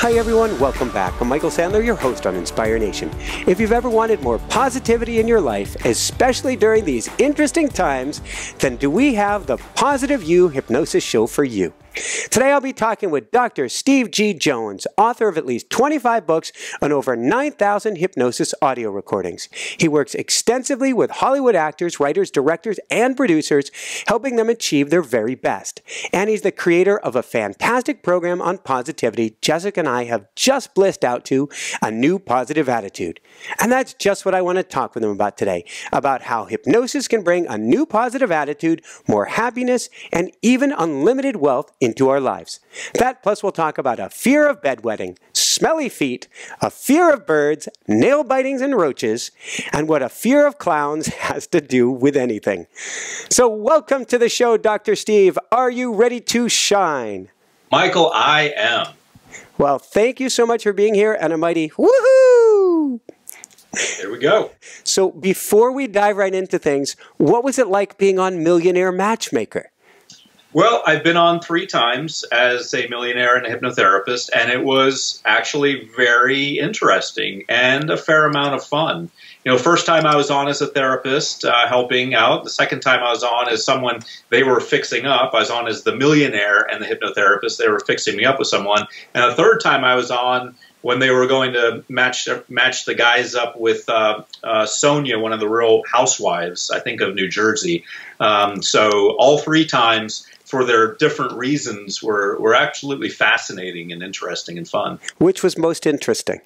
Hi everyone, welcome back. I'm Michael Sandler, your host on Inspire Nation. If you've ever wanted more positivity in your life, especially during these interesting times, then do we have the Positive You Hypnosis show for you. Today I'll be talking with Dr. Steve G. Jones, author of at least 25 books and over 9,000 hypnosis audio recordings. He works extensively with Hollywood actors, writers, directors, and producers, helping them achieve their very best. And he's the creator of a fantastic program on positivity Jessica and I have just blissed out to, A New Positive Attitude. And that's just what I want to talk with him about today, about how hypnosis can bring a new positive attitude, more happiness, and even unlimited wealth into our lives. That plus we'll talk about a fear of bedwetting, smelly feet, a fear of birds, nail bitings and roaches, and what a fear of clowns has to do with anything. So welcome to the show, Dr. Steve. Are you ready to shine? Michael, I am. Well, thank you so much for being here and a mighty woohoo! There we go. So before we dive right into things, what was it like being on Millionaire Matchmaker? Well, I've been on 3 times as a millionaire and a hypnotherapist, and it was actually very interesting and a fair amount of fun. You know, first time I was on as a therapist, helping out. The second time I was on as someone they were fixing up. I was on as the millionaire and the hypnotherapist. They were fixing me up with someone. And the third time I was on when they were going to match the guys up with Sonia, one of the Real Housewives, I think, of New Jersey. So all 3 times, for their different reasons, were absolutely fascinating and interesting and fun. Which was most interesting?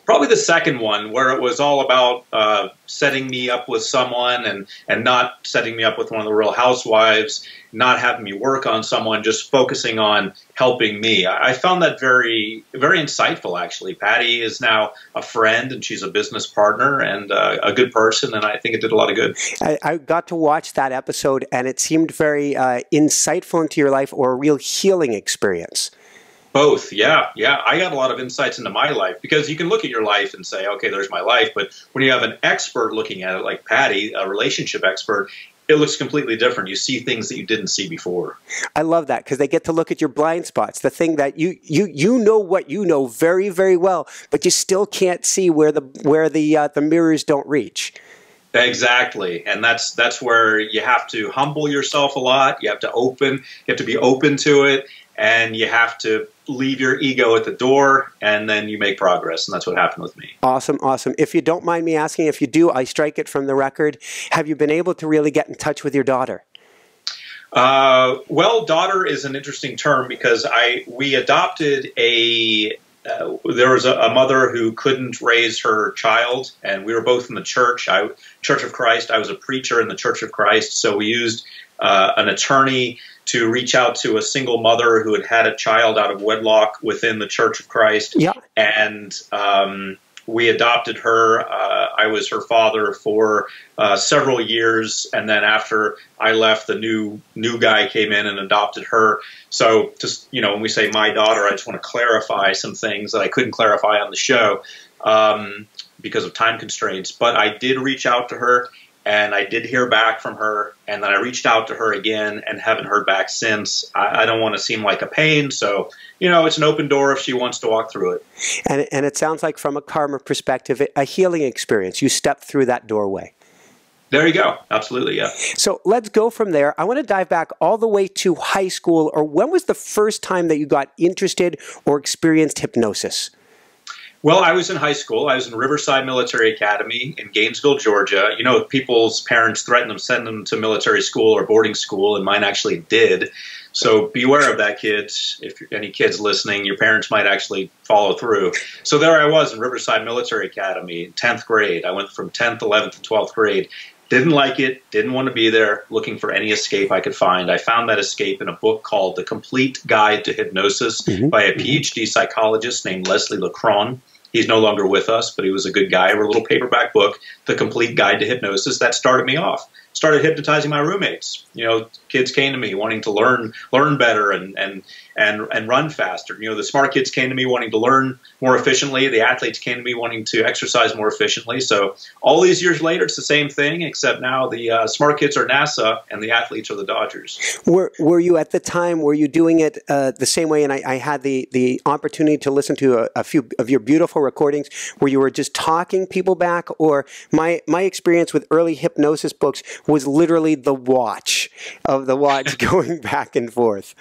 Probably the second one, where it was all about setting me up with someone and not setting me up with one of the Real Housewives, not having me work on someone, just focusing on helping me. I found that very, very insightful, actually. Patty is now a friend, and she's a business partner and a good person, and I think it did a lot of good. I got to watch that episode, and it seemed very insightful into your life, or a real healing experience. Both, yeah. I got a lot of insights into my life, because you can look at your life and say, okay, there's my life. But when you have an expert looking at it, like Patty, a relationship expert, it looks completely different. You see things that you didn't see before. I love that, because they get to look at your blind spots, the thing that you know what you know very, very well, but you still can't see where the mirrors don't reach. Exactly, and that's where you have to humble yourself a lot. You have to be open to it, and you have to leave your ego at the door, and then you make progress, and that's what happened with me. Awesome, awesome. If you don't mind me asking, if you do, I strike it from the record. Have you been able to really get in touch with your daughter? Well, daughter is an interesting term, because we adopted there was a mother who couldn't raise her child, and we were both in the church. Church of Christ. I was a preacher in the Church of Christ, so we used an attorney to reach out to a single mother who had a child out of wedlock within the Church of Christ. Yeah. And we adopted her. I was her father for several years, and then after I left, the new guy came in and adopted her. So just, you know, when we say my daughter, I just want to clarify some things that I couldn't clarify on the show because of time constraints. But I did reach out to her, and I did hear back from her, and then I reached out to her again and haven't heard back since. I don't want to seem like a pain, so, you know, it's an open door if she wants to walk through it. And it sounds like, from a karma perspective, a healing experience. You stepped through that doorway. There you go. Absolutely, yeah. So let's go from there. I want to dive back all the way to high school, or when was the first time that you got interested or experienced hypnosis? Well, I was in high school. I was in Riverside Military Academy in Gainesville, Georgia. You know, people's parents threaten them, send them to military school or boarding school, and mine actually did. So beware of that, kids. If any kids listening, your parents might actually follow through. So there I was in Riverside Military Academy, 10th grade. I went from 10th, 11th, to 12th grade. Didn't like it, didn't want to be there, looking for any escape I could find. I found that escape in a book called The Complete Guide to Hypnosis by a PhD psychologist named Leslie LeCron. He's no longer with us, but he was a good guy. A little paperback book, The Complete Guide to Hypnosis. That started me off. started hypnotizing my roommates. Kids came to me wanting to learn better and run faster. The smart kids came to me wanting to learn more efficiently. The athletes came to me wanting to exercise more efficiently. So all these years later, it's the same thing, except now the smart kids are NASA and the athletes are the Dodgers. Were you at the time, were you doing it the same way? And I had the opportunity to listen to a few of your beautiful recordings where you were just talking people back, or my experience with early hypnosis books was literally the watch going back and forth.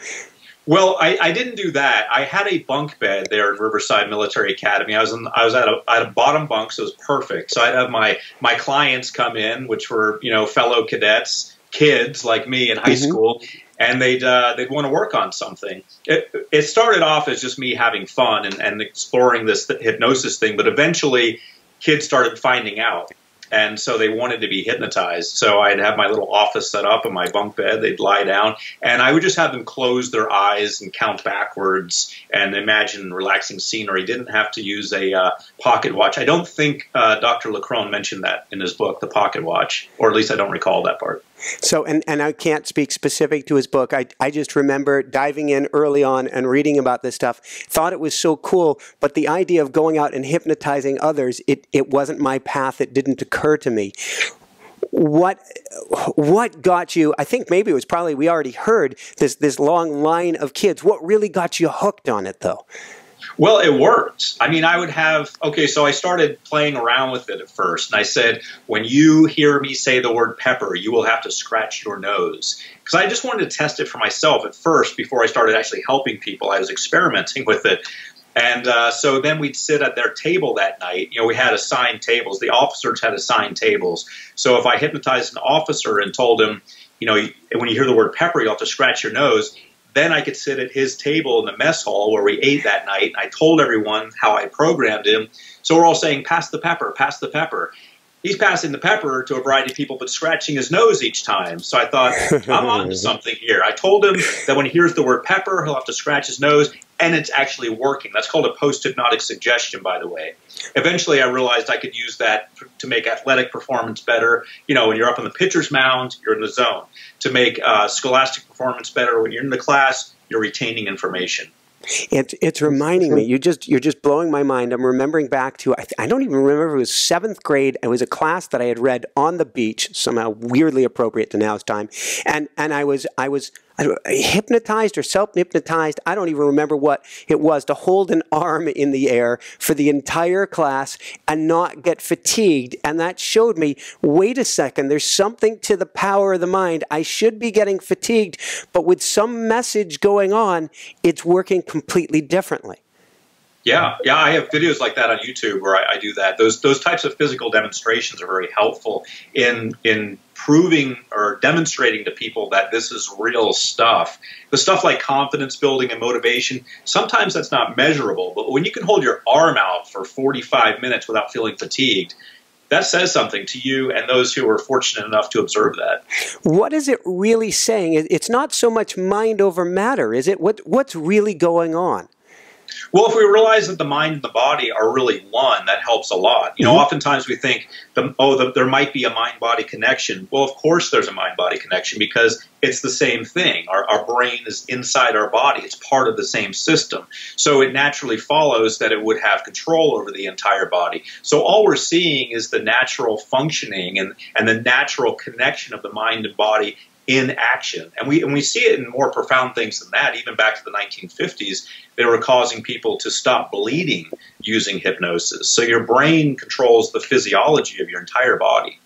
Well, I didn't do that. I had a bunk bed there in Riverside Military Academy. I was at a bottom bunk, so it was perfect. So I'd have my clients come in, which were fellow cadets, kids like me in high school, and they'd want to work on something. It started off as just me having fun and exploring this hypnosis thing, but eventually kids started finding out. And so they wanted to be hypnotized. So I'd have my little office set up in my bunk bed. They'd lie down, and I would just have them close their eyes and count backwards and imagine relaxing scenery. Didn't have to use a pocket watch. I don't think Dr. Lacrone mentioned that in his book, the pocket watch, or at least I don't recall that part. So, and I can't speak specific to his book. I just remember diving in early on and reading about this stuff, thought it was so cool, but the idea of going out and hypnotizing others, it wasn't my path. It didn't occur to me. What got you, I think maybe it was probably, we already heard this long line of kids. What really got you hooked on it, though? Well, it worked. I mean, I would have, so I started playing around with it at first. And I said, when you hear me say the word pepper, you will have to scratch your nose. Because I just wanted to test it for myself at first before I started actually helping people. I was experimenting with it. And so then we'd sit at their table that night. We had assigned tables. The officers had assigned tables. So if I hypnotized an officer and told him, when you hear the word pepper, you'll have to scratch your nose, then I could sit at his table in the mess hall where we ate that night. And I told everyone how I programmed him. So we're all saying, pass the pepper, pass the pepper. He's passing the pepper to a variety of people, but scratching his nose each time. So I thought, I'm on to something here. I told him that when he hears the word pepper, he'll have to scratch his nose, and it's actually working. That's called a post-hypnotic suggestion, by the way. Eventually, I realized I could use that to make athletic performance better. When you're up on the pitcher's mound, you're in the zone. To make scholastic performance better, when you're in the class, you're retaining information. It's reminding me. You're just blowing my mind. I'm remembering back to, I don't even remember if it was 7th grade. It was a class that I had read on the beach, somehow weirdly appropriate to now's time, and I was hypnotized or self-hypnotized. I don't even remember what it was, to hold an arm in the air for the entire class and not get fatigued. And that showed me, wait a second, there's something to the power of the mind. I should be getting fatigued, but with some message going on, it's working completely differently. Yeah, I have videos like that on YouTube where I do that. Those types of physical demonstrations are very helpful in proving or demonstrating to people that this is real stuff. The stuff like confidence building and motivation, sometimes that's not measurable, but when you can hold your arm out for 45 minutes without feeling fatigued, that says something to you and those who are fortunate enough to observe that. What is it really saying? It's not so much mind over matter, is it? What's really going on? Well, if we realize that the mind and the body are really one, that helps a lot. Oftentimes we think, there might be a mind-body connection. Well, of course there's a mind-body connection because it's the same thing. Our brain is inside our body. It's part of the same system. So it naturally follows that it would have control over the entire body. So all we're seeing is the natural functioning and the natural connection of the mind and body in action. And we see it in more profound things than that. Even back to the 1950s, they were causing people to stop bleeding using hypnosis. So your brain controls the physiology of your entire body.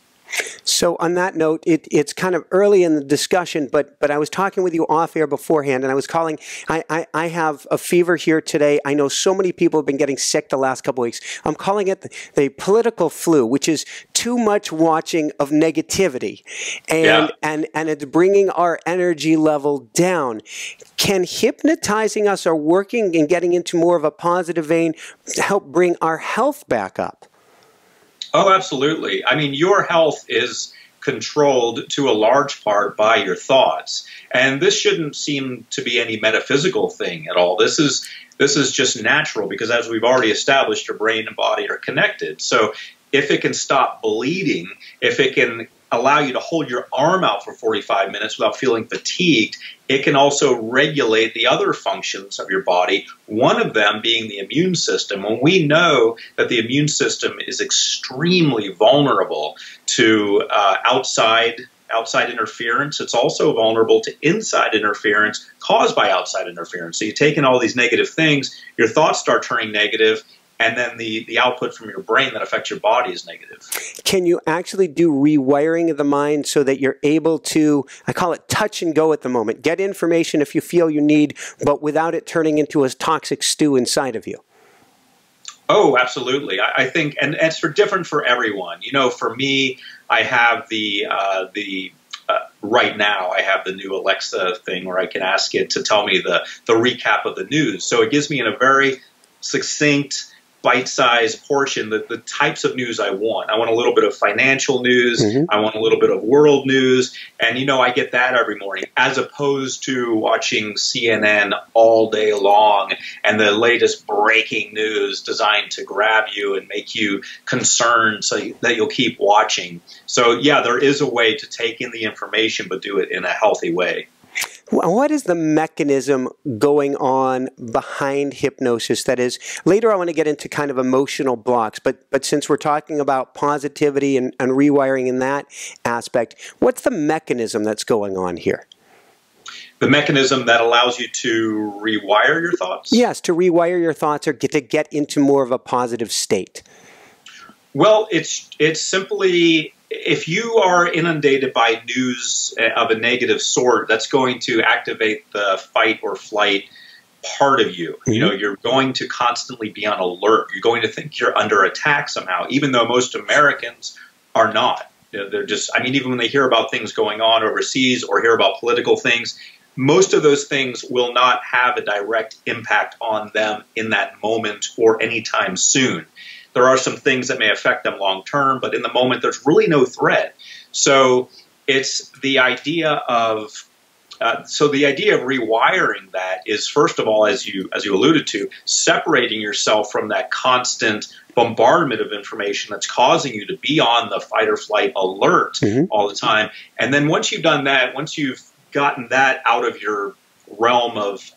So on that note, it's kind of early in the discussion, but I was talking with you off air beforehand, and I was calling. I have a fever here today. I know so many people have been getting sick the last couple of weeks. I'm calling it the political flu, which is too much watching of negativity, and it's bringing our energy level down. Can hypnotizing us or working and getting into more of a positive vein help bring our health back up? Oh, absolutely. I mean, your health is controlled to a large part by your thoughts. And this shouldn't seem to be any metaphysical thing at all. This is just natural because, as we've already established, your brain and body are connected. So if it can stop bleeding, if it can allow you to hold your arm out for 45 minutes without feeling fatigued, it can also regulate the other functions of your body, one of them being the immune system. When we know that the immune system is extremely vulnerable to outside interference, it's also vulnerable to inside interference caused by outside interference. So you take in all these negative things, your thoughts start turning negative, and then the output from your brain that affects your body is negative. Can you actually do rewiring of the mind so that you're able to, I call it touch and go at the moment, get information if you feel you need, but without it turning into a toxic stew inside of you? Oh, absolutely. I think, and it's different for everyone. You know, for me, I have right now, I have the new Alexa thing where I can ask it to tell me the recap of the news. So it gives me in a very succinct, bite-sized portion the types of news I want. I want a little bit of financial news. I want a little bit of world news. And, you know, I get that every morning as opposed to watching CNN all day long and the latest breaking news designed to grab you and make you concerned so that you'll keep watching. So, yeah, there is a way to take in the information but do it in a healthy way. What is the mechanism going on behind hypnosis? That is, later I want to get into kind of emotional blocks, but since we're talking about positivity and rewiring in that aspect, what's the mechanism that's going on here? The mechanism that allows you to rewire your thoughts? Yes, to rewire your thoughts or to get into more of a positive state. Well, it's simply, if you are inundated by news of a negative sort, that's going to activate the fight or flight part of you. You know, you're going to constantly be on alert. You're going to think you're under attack somehow, even though most Americans are not. You know, they're just, I mean, even when they hear about things going on overseas or hear about political things, most of those things will not have a direct impact on them in that moment or anytime soon. There are some things that may affect them long term, but in the moment, there's really no threat. So it's the idea of rewiring that is, first of all, as you alluded to, separating yourself from that constant bombardment of information that's causing you to be on the fight or flight alert all the time. And then once you've done that, once you've gotten that out of your realm of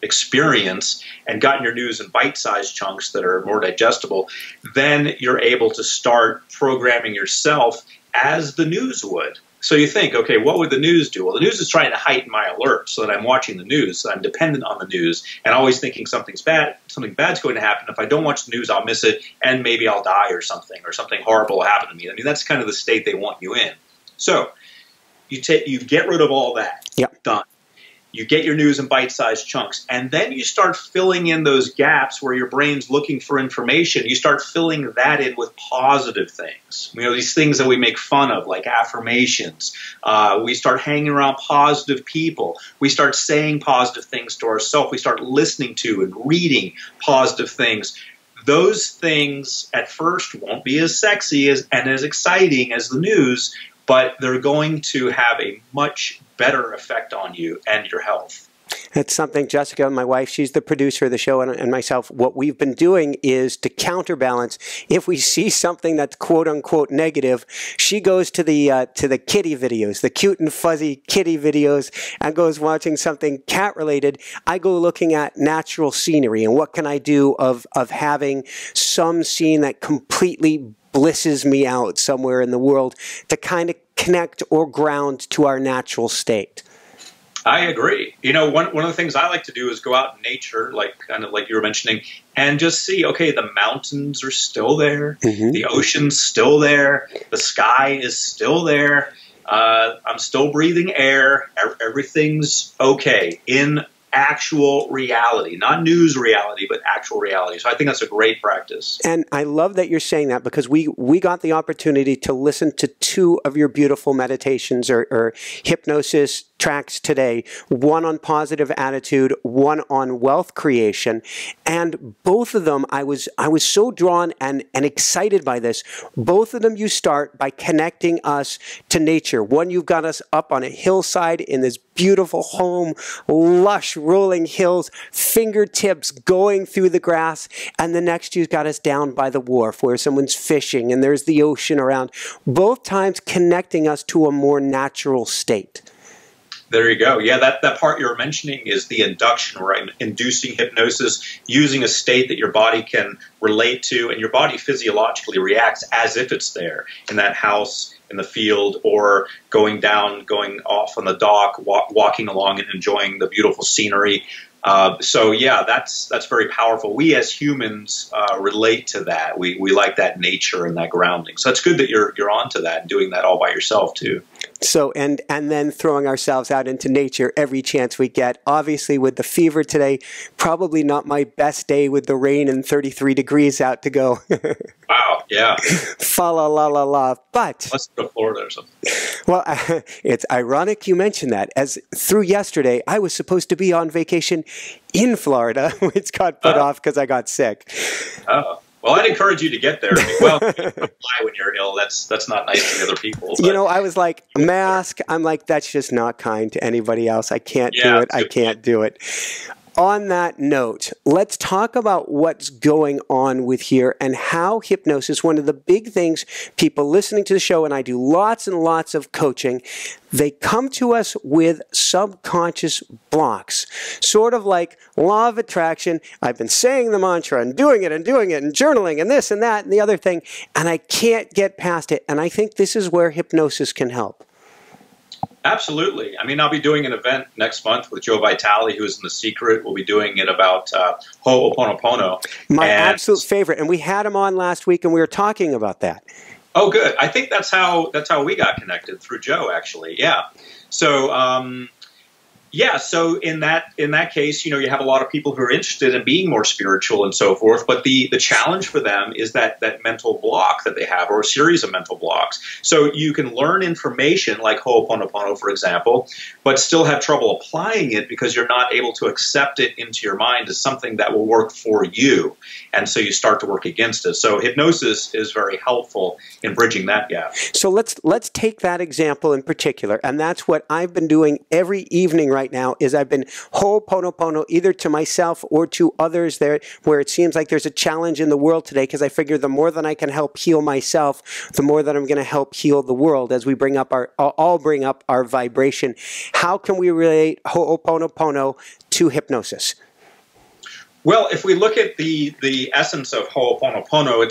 experience and gotten your news in bite-sized chunks that are more digestible, then you're able to start programming yourself as the news would. So you think, okay, what would the news do? Well, the news is trying to heighten my alert so that I'm watching the news, so I'm dependent on the news, and always thinking something bad's going to happen. If I don't watch the news, I'll miss it, and maybe I'll die or something horrible will happen to me. I mean, that's kind of the state they want you in. So you get rid of all that. Yep. Done. You get your news in bite-sized chunks, and then you start filling in those gaps where your brain's looking for information. You start filling that in with positive things. You know, these things that we make fun of, like affirmations. We start hanging around positive people. We start saying positive things to ourselves. We start listening to and reading positive things. Those things at first won't be as sexy and as exciting as the news, but they're going to have a much better effect on you and your health. It's something Jessica, my wife, she's the producer of the show, and myself, what we've been doing is to counterbalance. If we see something that's quote-unquote negative, she goes to the kitty videos, the cute and fuzzy kitty videos, and goes watching something cat-related. I go looking at natural scenery, and what can I do of having some scene that completely blisses me out somewhere in the world to kind of connect or ground to our natural state. I agree. You know, one of the things I like to do is go out in nature, kind of like you were mentioning, and just see, okay, the mountains are still there, the ocean's still there, the sky is still there, I'm still breathing air, everything's okay in actual reality, not news reality, but actual reality. So I think that's a great practice. And I love that you're saying that, because we got the opportunity to listen to 2 of your beautiful meditations or hypnosis tracks today, one on positive attitude, one on wealth creation, and both of them I was so drawn and excited by this. Both of them you start by connecting us to nature. One, you've got us up on a hillside in this beautiful home, lush rolling hills, fingertips going through the grass, and the next you've got us down by the wharf where someone's fishing and there's the ocean around. Both times connecting us to a more natural state. There you go. Yeah, that part you're mentioning is the induction, right? Inducing hypnosis, using a state that your body can relate to, and your body physiologically reacts as if it's there in that house, in the field, or going off on the dock, walking along and enjoying the beautiful scenery. So yeah, that's very powerful. We as humans relate to that. We like that nature and that grounding. So it's good that you're onto that and doing that all by yourself too. So and then throwing ourselves out into nature every chance we get. Obviously, with the fever today, probably not my best day with the rain and 33 degrees out to go. Wow, yeah. Fa la la la la. But let's go to Florida or something. Well, it's ironic you mentioned that, as through yesterday I was supposed to be on vacation in Florida, which got put off because I got sick. Oh. Well, I'd encourage you to get there. Well, you can fly when you're ill. That's not nice to the other people. But. You know, I was like, mask. I'm like, that's just not kind to anybody else. I can't do it. I can't do it. On that note, let's talk about what's going on with here and how hypnosis, one of the big things people listening to the show, and I do lots and lots of coaching, they come to us with subconscious blocks, sort of like law of attraction. I've been saying the mantra and doing it and journaling and this and that and the other thing, and I can't get past it. And I think this is where hypnosis can help. Absolutely. I mean, I'll be doing an event next month with Joe Vitale, who is in The Secret. We'll be doing it about Ho'oponopono. My absolute favorite. And we had him on last week, and we were talking about that. Oh, good. I think that's how we got connected, through Joe, actually. Yeah. So, so in that case, you know, you have a lot of people who are interested in being more spiritual and so forth, but the challenge for them is that mental block that they have, or a series of mental blocks. So you can learn information like Ho'oponopono, for example, but still have trouble applying it because you're not able to accept it into your mind as something that will work for you. And so you start to work against it. So hypnosis is very helpful in bridging that gap. So let's take that example in particular, and that's what I've been doing every evening right now. Is I've been Ho'oponopono either to myself or to others there, where it seems like there's a challenge in the world today, because I figure the more that I can help heal myself, the more that I'm going to help heal the world as we all bring up our vibration. How can we relate Ho'oponopono to hypnosis? Well, if we look at the essence of Ho'oponopono,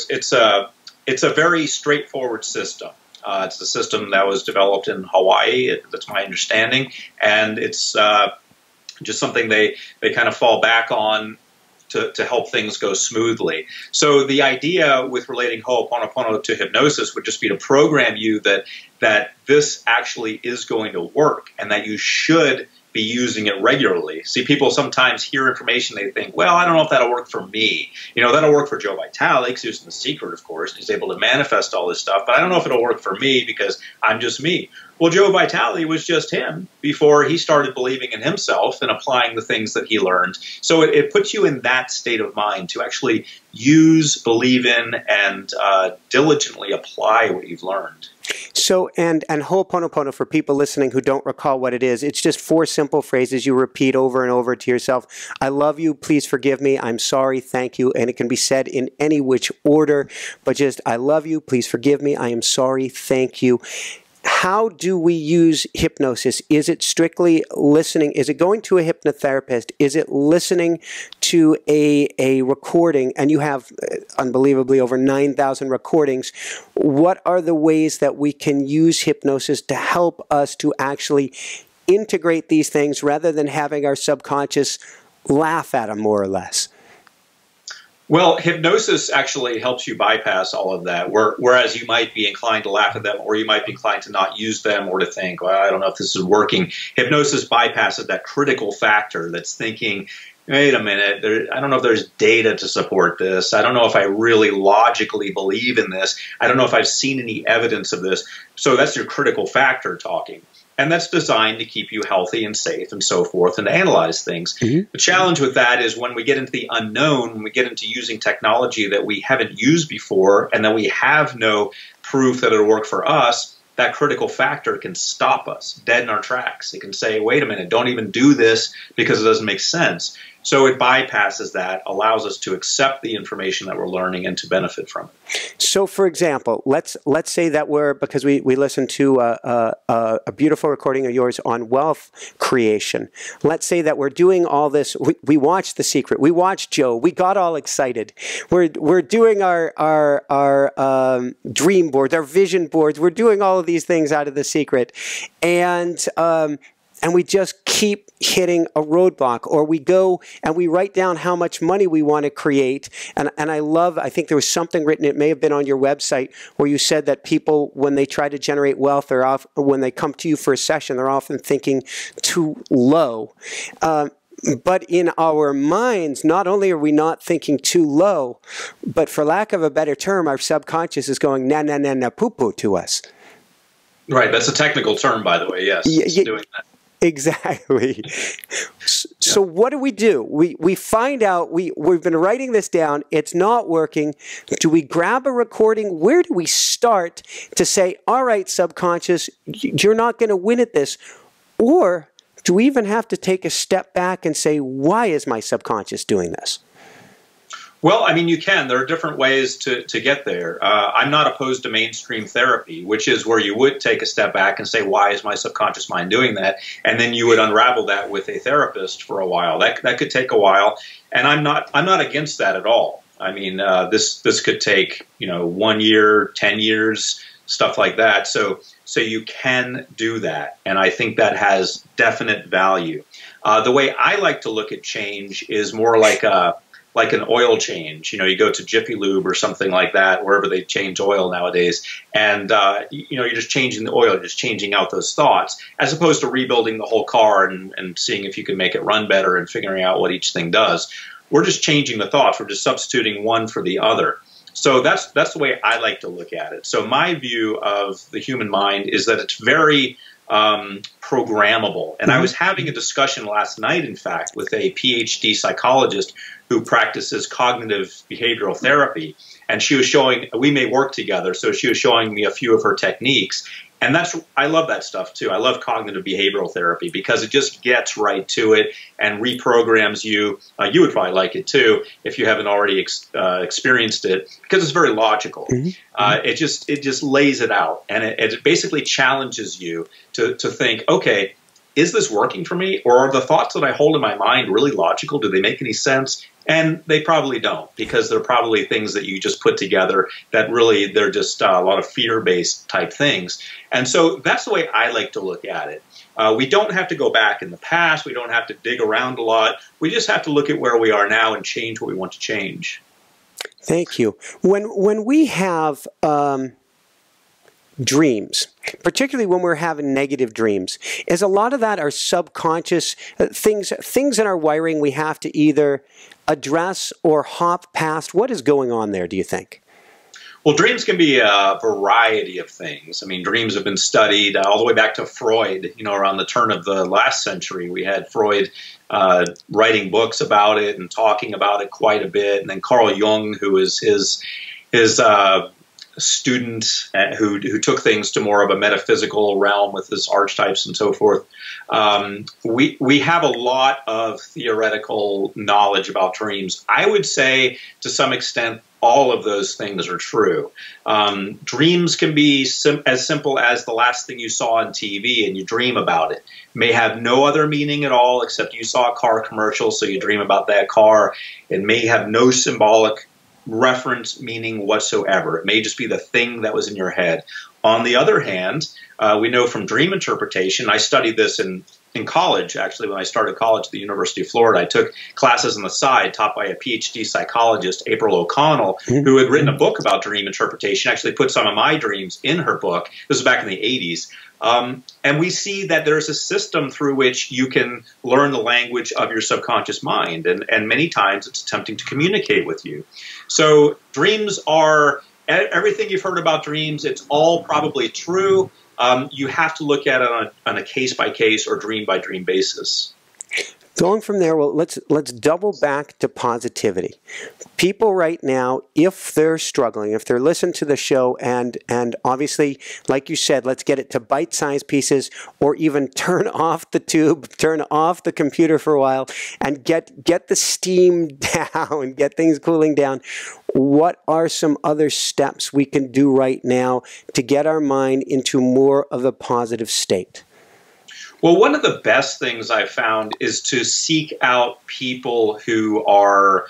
it's a very straightforward system. It's a system that was developed in Hawaii, that's my understanding, and it's just something they kind of fall back on to help things go smoothly. So the idea with relating Ho'oponopono to hypnosis would just be to program you that this actually is going to work and that you should be using it regularly. See, people sometimes hear information, they think, well, I don't know if that'll work for me. You know, that'll work for Joe Vitale, because he's in The Secret, of course, and he's able to manifest all this stuff, but I don't know if it'll work for me because I'm just me. Well, Joe Vitale was just him before he started believing in himself and applying the things that he learned. So it puts you in that state of mind to actually use, believe in, and diligently apply what you've learned. So, and Ho'oponopono, for people listening who don't recall what it is, it's just 4 simple phrases you repeat over and over to yourself. I love you, please forgive me, I'm sorry, thank you, and it can be said in any which order, but just, I love you, please forgive me, I am sorry, thank you. How do we use hypnosis? Is it strictly listening? Is it going to a hypnotherapist? Is it listening to a recording? And you have, unbelievably, over 9,000 recordings. What are the ways that we can use hypnosis to help us to actually integrate these things rather than having our subconscious laugh at them, more or less? Well, hypnosis actually helps you bypass all of that, whereas you might be inclined to laugh at them, or you might be inclined to not use them, or to think, well, I don't know if this is working. Hypnosis bypasses that critical factor that's thinking, wait a minute, I don't know if there's data to support this. I don't know if I really logically believe in this. I don't know if I've seen any evidence of this. So that's your critical factor talking. And that's designed to keep you healthy and safe and so forth, and to analyze things. The challenge with that is when we get into the unknown, when we get into using technology that we haven't used before and that we have no proof that it'll work for us, that critical factor can stop us dead in our tracks. It can say, wait a minute, don't even do this because it doesn't make sense. So it bypasses that, allows us to accept the information that we're learning and to benefit from it. So, for example, let's say that because we listened to a beautiful recording of yours on wealth creation. Let's say that we're doing all this. We watched The Secret. We watched Joe. We got all excited. We're doing our dream boards, our vision boards. We're doing all of these things out of The Secret, and we just keep hitting a roadblock, or we go and we write down how much money we want to create. And I think there was something written, it may have been on your website, where you said that people, when they try to generate wealth, when they come to you for a session, they're often thinking too low. But in our minds, not only are we not thinking too low, but for lack of a better term, our subconscious is going na na na na poo poo to us. Right. That's a technical term, by the way. Yes. It's doing that. Exactly. So what do? We find out, we've been writing this down, it's not working. Do we grab a recording? Where do we start to say, all right, subconscious, you're not going to win at this? Or do we even have to take a step back and say, why is my subconscious doing this? Well, I mean, you can. There are different ways to get there. I'm not opposed to mainstream therapy, which is where you would take a step back and say, why is my subconscious mind doing that? And then you would unravel that with a therapist for a while. That could take a while. And I'm not against that at all. I mean, this could take, 1 year, 10 years, stuff like that. So you can do that. And I think that has definite value. The way I like to look at change is more like an oil change. You go to Jiffy Lube or something like that, wherever they change oil nowadays, and you're just changing the oil, just changing out those thoughts, as opposed to rebuilding the whole car and seeing if you can make it run better and figuring out what each thing does. We're just changing the thoughts. We're just substituting one for the other. So that's the way I like to look at it. So my view of the human mind is that it's very programmable. And I was having a discussion last night, in fact, with a PhD psychologist who practices cognitive behavioral therapy. And she was showing, we may work together, so she was showing me a few of her techniques. And I love that stuff too. I love cognitive behavioral therapy because it just gets right to it and reprograms you. You would probably like it too if you haven't already experienced it, because it's very logical. It just lays it out, and it basically challenges you to think, okay, is this working for me? Or are the thoughts that I hold in my mind really logical? Do they make any sense? And they probably don't, because they're probably things that you just put together that really, they're just a lot of fear-based type things. And so that's the way I like to look at it. We don't have to go back in the past. We don't have to dig around a lot. We just have to look at where we are now and change what we want to change. Thank you. When we have dreams, particularly when we're having negative dreams, is a lot of that our subconscious things in our wiring we have to either address or hop past? What is going on there, do you think? Well, dreams can be a variety of things. I mean, dreams have been studied all the way back to Freud. Around the turn of the last century, we had Freud writing books about it and talking about it quite a bit. And then Carl Jung, who is his student who took things to more of a metaphysical realm with his archetypes and so forth. We have a lot of theoretical knowledge about dreams. I would say, to some extent, all of those things are true. Dreams can be as simple as the last thing you saw on TV and you dream about it. May have no other meaning at all except you saw a car commercial, so you dream about that car. It may have no symbolic reference meaning whatsoever. It may just be the thing that was in your head. On the other hand, we know from dream interpretation, I studied this in college, actually, when I started college at the University of Florida. I took classes on the side taught by a PhD psychologist, April O'Connell, who had written a book about dream interpretation, actually put some of my dreams in her book. This was back in the 80s. And we see that there's a system through which you can learn the language of your subconscious mind, and many times it's attempting to communicate with you. So dreams are everything you've heard about dreams. It's all probably true. You have to look at it on a case-by-case or dream-by-dream basis. Going from there, well, let's double back to positivity. People right now, if they're struggling, if they're listening to the show, and obviously, like you said, let's get it to bite-sized pieces, or even turn off the tube, turn off the computer for a while, and get the steam down, get things cooling down. What are some other steps we can do right now to get our mind into more of a positive state? Well, one of the best things I've found is to seek out people who are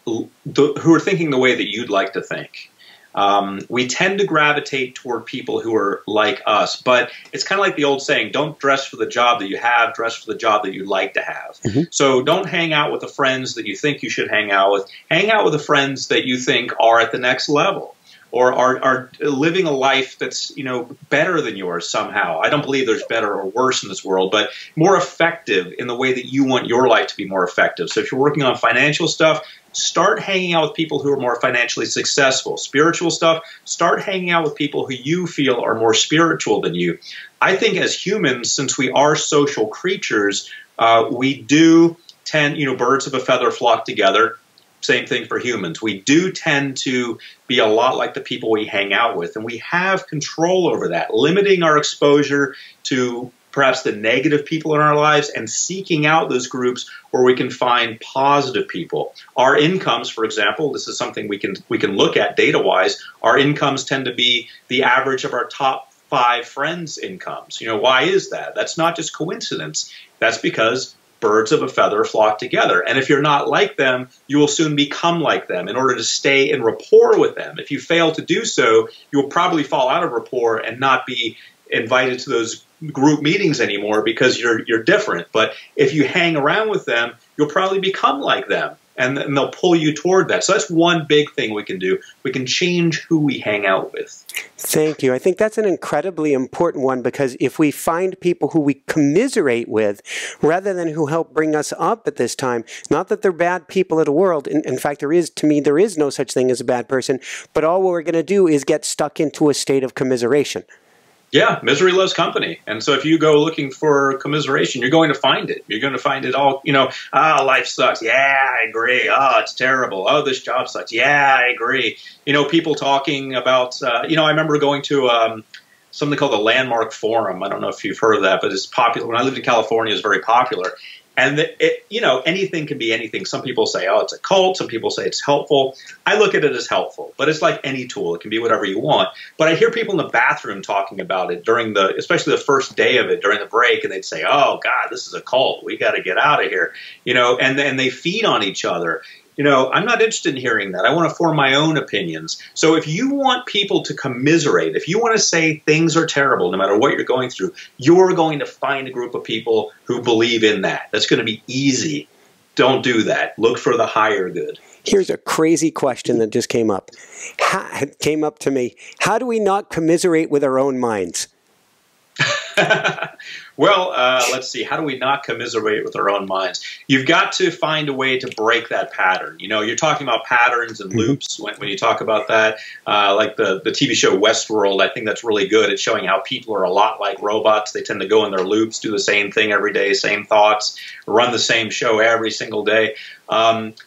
thinking the way that you'd like to think. We tend to gravitate toward people who are like us, but it's kind of like the old saying, don't dress for the job that you have, dress for the job that you'd like to have. Mm-hmm. So don't hang out with the friends that you think you should hang out with. Hang out with the friends that you think are at the next level, or are living a life that's, better than yours somehow. I don't believe there's better or worse in this world, but more effective in the way that you want your life to be more effective. So if you're working on financial stuff, start hanging out with people who are more financially successful. Spiritual stuff, start hanging out with people who you feel are more spiritual than you. I think as humans, since we are social creatures, we do tend, birds of a feather flock together. Same thing for humans. We do tend to be a lot like the people we hang out with, and we have control over that, limiting our exposure to perhaps the negative people in our lives and seeking out those groups where we can find positive people. Our incomes, for example, this is something we can look at data-wise. Our incomes tend to be the average of our top 5 friends' incomes. Why is that? That's not just coincidence. That's because birds of a feather flock together. And if you're not like them, you will soon become like them in order to stay in rapport with them. If you fail to do so, you will probably fall out of rapport and not be invited to those group meetings anymore because you're different. But if you hang around with them, you'll probably become like them, and they'll pull you toward that. So that's one big thing we can do. We can change who we hang out with. Thank you. I think that's an incredibly important one, because if we find people who we commiserate with rather than who help bring us up at this time, not that they're bad people of the world. In fact, there is no such thing as a bad person, but all we're going to do is get stuck into a state of commiseration. Yeah, misery loves company. And so if you go looking for commiseration, you're going to find it. You're going to find it all, life sucks. Yeah, I agree. Oh, it's terrible. Oh, this job sucks. Yeah, I agree. People talking about, I remember going to something called the Landmark Forum. I don't know if you've heard of that, but it's popular. When I lived in California, it was very popular. And, anything can be anything. Some people say, oh, it's a cult. Some people say it's helpful. I look at it as helpful, but it's like any tool. It can be whatever you want. But I hear people in the bathroom talking about it especially the first day of it, during the break, and they'd say, oh, God, this is a cult. We got to get out of here. And they feed on each other. I'm not interested in hearing that. I want to form my own opinions. So if you want people to commiserate, if you want to say things are terrible no matter what you're going through, you're going to find a group of people who believe in that. That's going to be easy. Don't do that. Look for the higher good. Here's a crazy question that just came up. It came up to me. How do we not commiserate with our own minds? Well, let's see. How do we not commiserate with our own minds? You've got to find a way to break that pattern. You're talking about patterns and loops when you talk about that. Like the TV show Westworld, I think that's really good at showing how people are a lot like robots. They tend to go in their loops, do the same thing every day, same thoughts, run the same show every single day.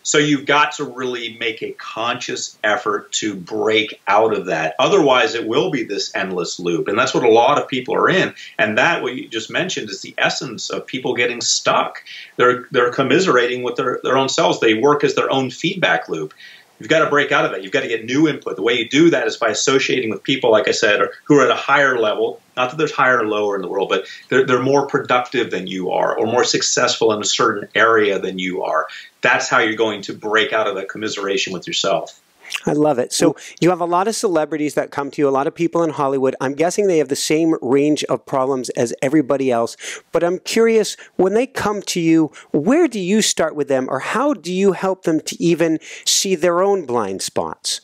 So you've got to really make a conscious effort to break out of that. Otherwise, it will be this endless loop. And that's what a lot of people are in. And that, what you just mentioned, is the essence of people getting stuck. They're commiserating with their own selves. They work as their own feedback loop. You've got to break out of that. You've got to get new input. The way you do that is by associating with people, like I said, who are at a higher level. Not that there's higher and lower in the world, but they're more productive than you are, or more successful in a certain area than you are. That's how you're going to break out of that commiseration with yourself. I love it. So you have a lot of celebrities that come to you, a lot of people in Hollywood. I'm guessing they have the same range of problems as everybody else. But I'm curious, when they come to you, where do you start with them, or how do you help them to even see their own blind spots?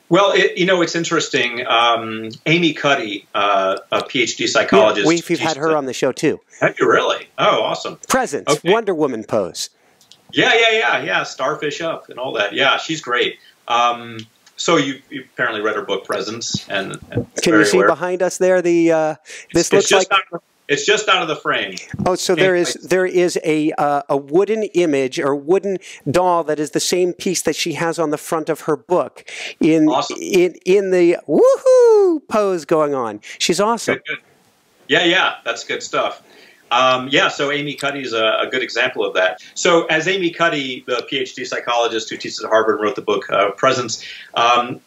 Well, it's interesting. Amy Cuddy, a PhD psychologist. Yeah, we've had her on the show too. Have you really? Oh, awesome. Presence, okay. Wonder Woman pose. Yeah. Starfish Up and all that. Yeah, she's great. So you apparently read her book Presence, and can you see behind us there the this looks like it's just out of the frame. Oh, so there is a wooden image or wooden doll that is the same piece that she has on the front of her book in the woohoo pose going on. She's awesome. Good. Yeah, that's good stuff. Yeah, so Amy Cuddy is a good example of that. So as Amy Cuddy, the PhD psychologist who teaches at Harvard and wrote the book Presence,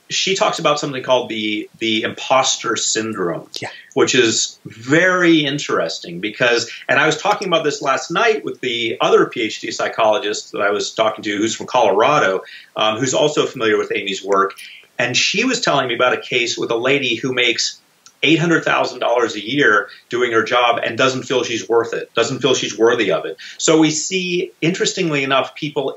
she talks about something called the imposter syndrome, which is very interesting because, and I was talking about this last night with the other PhD psychologist that I was talking to who's from Colorado, who's also familiar with Amy's work, and she was telling me about a case with a lady who makes $800,000 a year doing her job and doesn't feel she's worth it, doesn't feel she's worthy of it. So we see, interestingly enough, people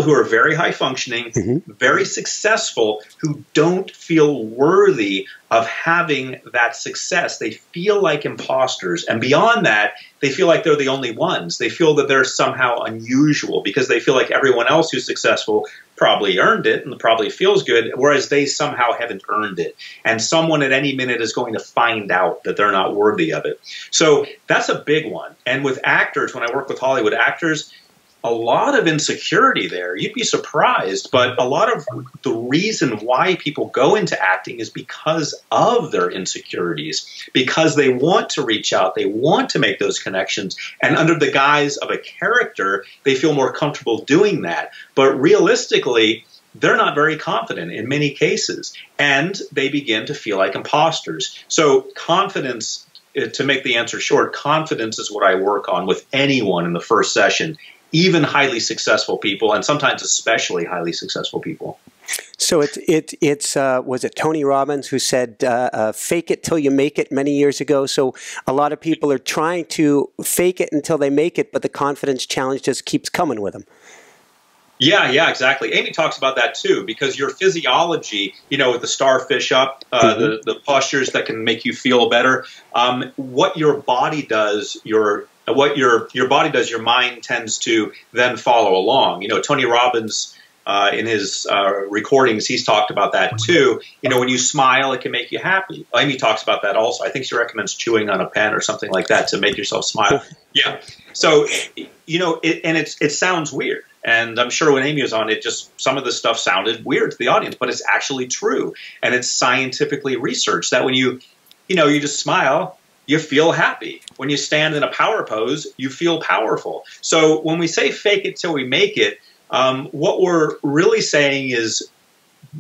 who are very high functioning, very successful, who don't feel worthy of having that success. They feel like imposters. And beyond that, they feel like they're the only ones. They feel that they're somehow unusual because they feel like everyone else who's successful probably earned it and probably feels good, whereas they somehow haven't earned it. And someone at any minute is going to find out that they're not worthy of it. So that's a big one. And with actors, when I work with Hollywood actors, a lot of insecurity there. You'd be surprised, but a lot of the reason why people go into acting is because of their insecurities, because they want to reach out, they want to make those connections, and under the guise of a character, they feel more comfortable doing that. But realistically, they're not very confident in many cases, and they begin to feel like imposters. So confidence, to make the answer short, confidence is what I work on with anyone in the first session, even highly successful people, and sometimes especially highly successful people. So it's was it Tony Robbins who said, fake it till you make it many years ago? So a lot of people are trying to fake it until they make it, but the confidence challenge just keeps coming with them. Yeah, exactly. Amy talks about that too, because your physiology, with the starfish up, the postures that can make you feel better, what your body does, your body does, your mind tends to then follow along. Tony Robbins, in his recordings, he's talked about that too. When you smile, it can make you happy. Amy talks about that also. I think she recommends chewing on a pen or something like that to make yourself smile. Yeah. So, it sounds weird. And I'm sure when Amy was on, some of the stuff sounded weird to the audience, but it's actually true. And it's scientifically researched that when you just smile, you feel happy. When you stand in a power pose, you feel powerful. So when we say fake it till we make it, what we're really saying is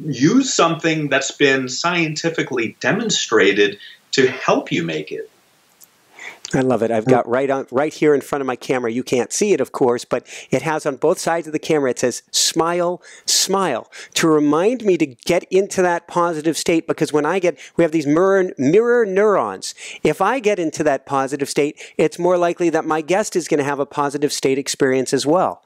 use something that's been scientifically demonstrated to help you make it. I love it. I've got right here in front of my camera. You can't see it, of course, but it has on both sides of the camera, it says, smile, smile, to remind me to get into that positive state, because when we have these mirror neurons. If I get into that positive state, it's more likely that my guest is going to have a positive state experience as well.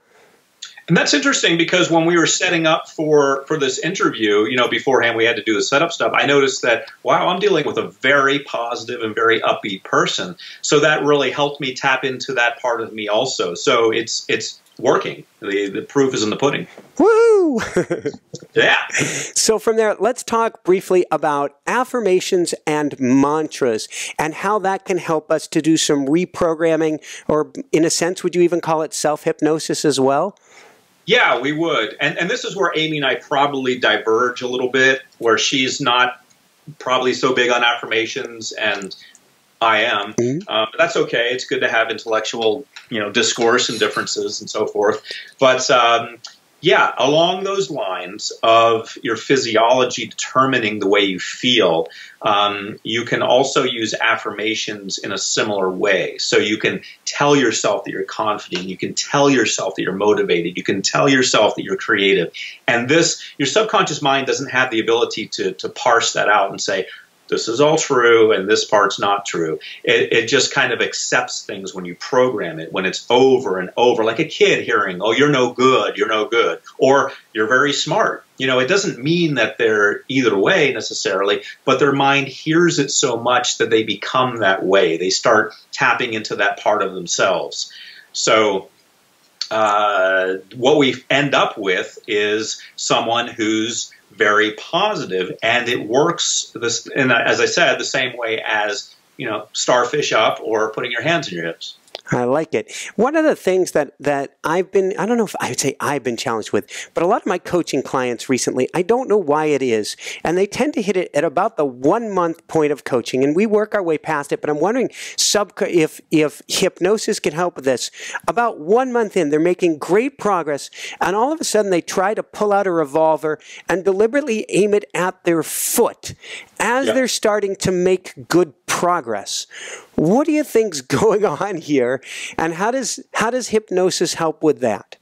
And that's interesting because when we were setting up for this interview, beforehand we had to do the setup stuff, I noticed that, wow, I'm dealing with a very positive and very upbeat person. So that really helped me tap into that part of me also. So it's working. The proof is in the pudding. Woo! Yeah. So from there, let's talk briefly about affirmations and mantras and how that can help us to do some reprogramming, or in a sense, would you even call it self-hypnosis as well? Yeah, we would. And this is where Amy and I probably diverge a little bit, where she's not probably so big on affirmations and I am. But that's okay. It's good to have intellectual, discourse and differences and so forth. But yeah, along those lines of your physiology determining the way you feel, you can also use affirmations in a similar way. So you can tell yourself that you're confident. You can tell yourself that you're motivated. You can tell yourself that you're creative. And your subconscious mind doesn't have the ability to parse that out and say, this is all true and this part's not true. It just kind of accepts things when you program it, when it's over and over, like a kid hearing, oh, you're no good, or you're very smart. It doesn't mean that they're either way necessarily, but their mind hears it so much that they become that way. They start tapping into that part of themselves. So what we end up with is someone who's very positive, and it works this, and as I said, the same way as, you know, starfish up or putting your hands in your hips. I like it. One of the things that I've been, I don't know if I would say I've been challenged with, but a lot of my coaching clients recently, I don't know why it is, and they tend to hit it at about the 1 month point of coaching, and we work our way past it, but I'm wondering if hypnosis can help with this. About 1 month in, they're making great progress, and all of a sudden they try to pull out a revolver and deliberately aim it at their foot as they're starting to make good progress. What do you think's going on here, and how does hypnosis help with that?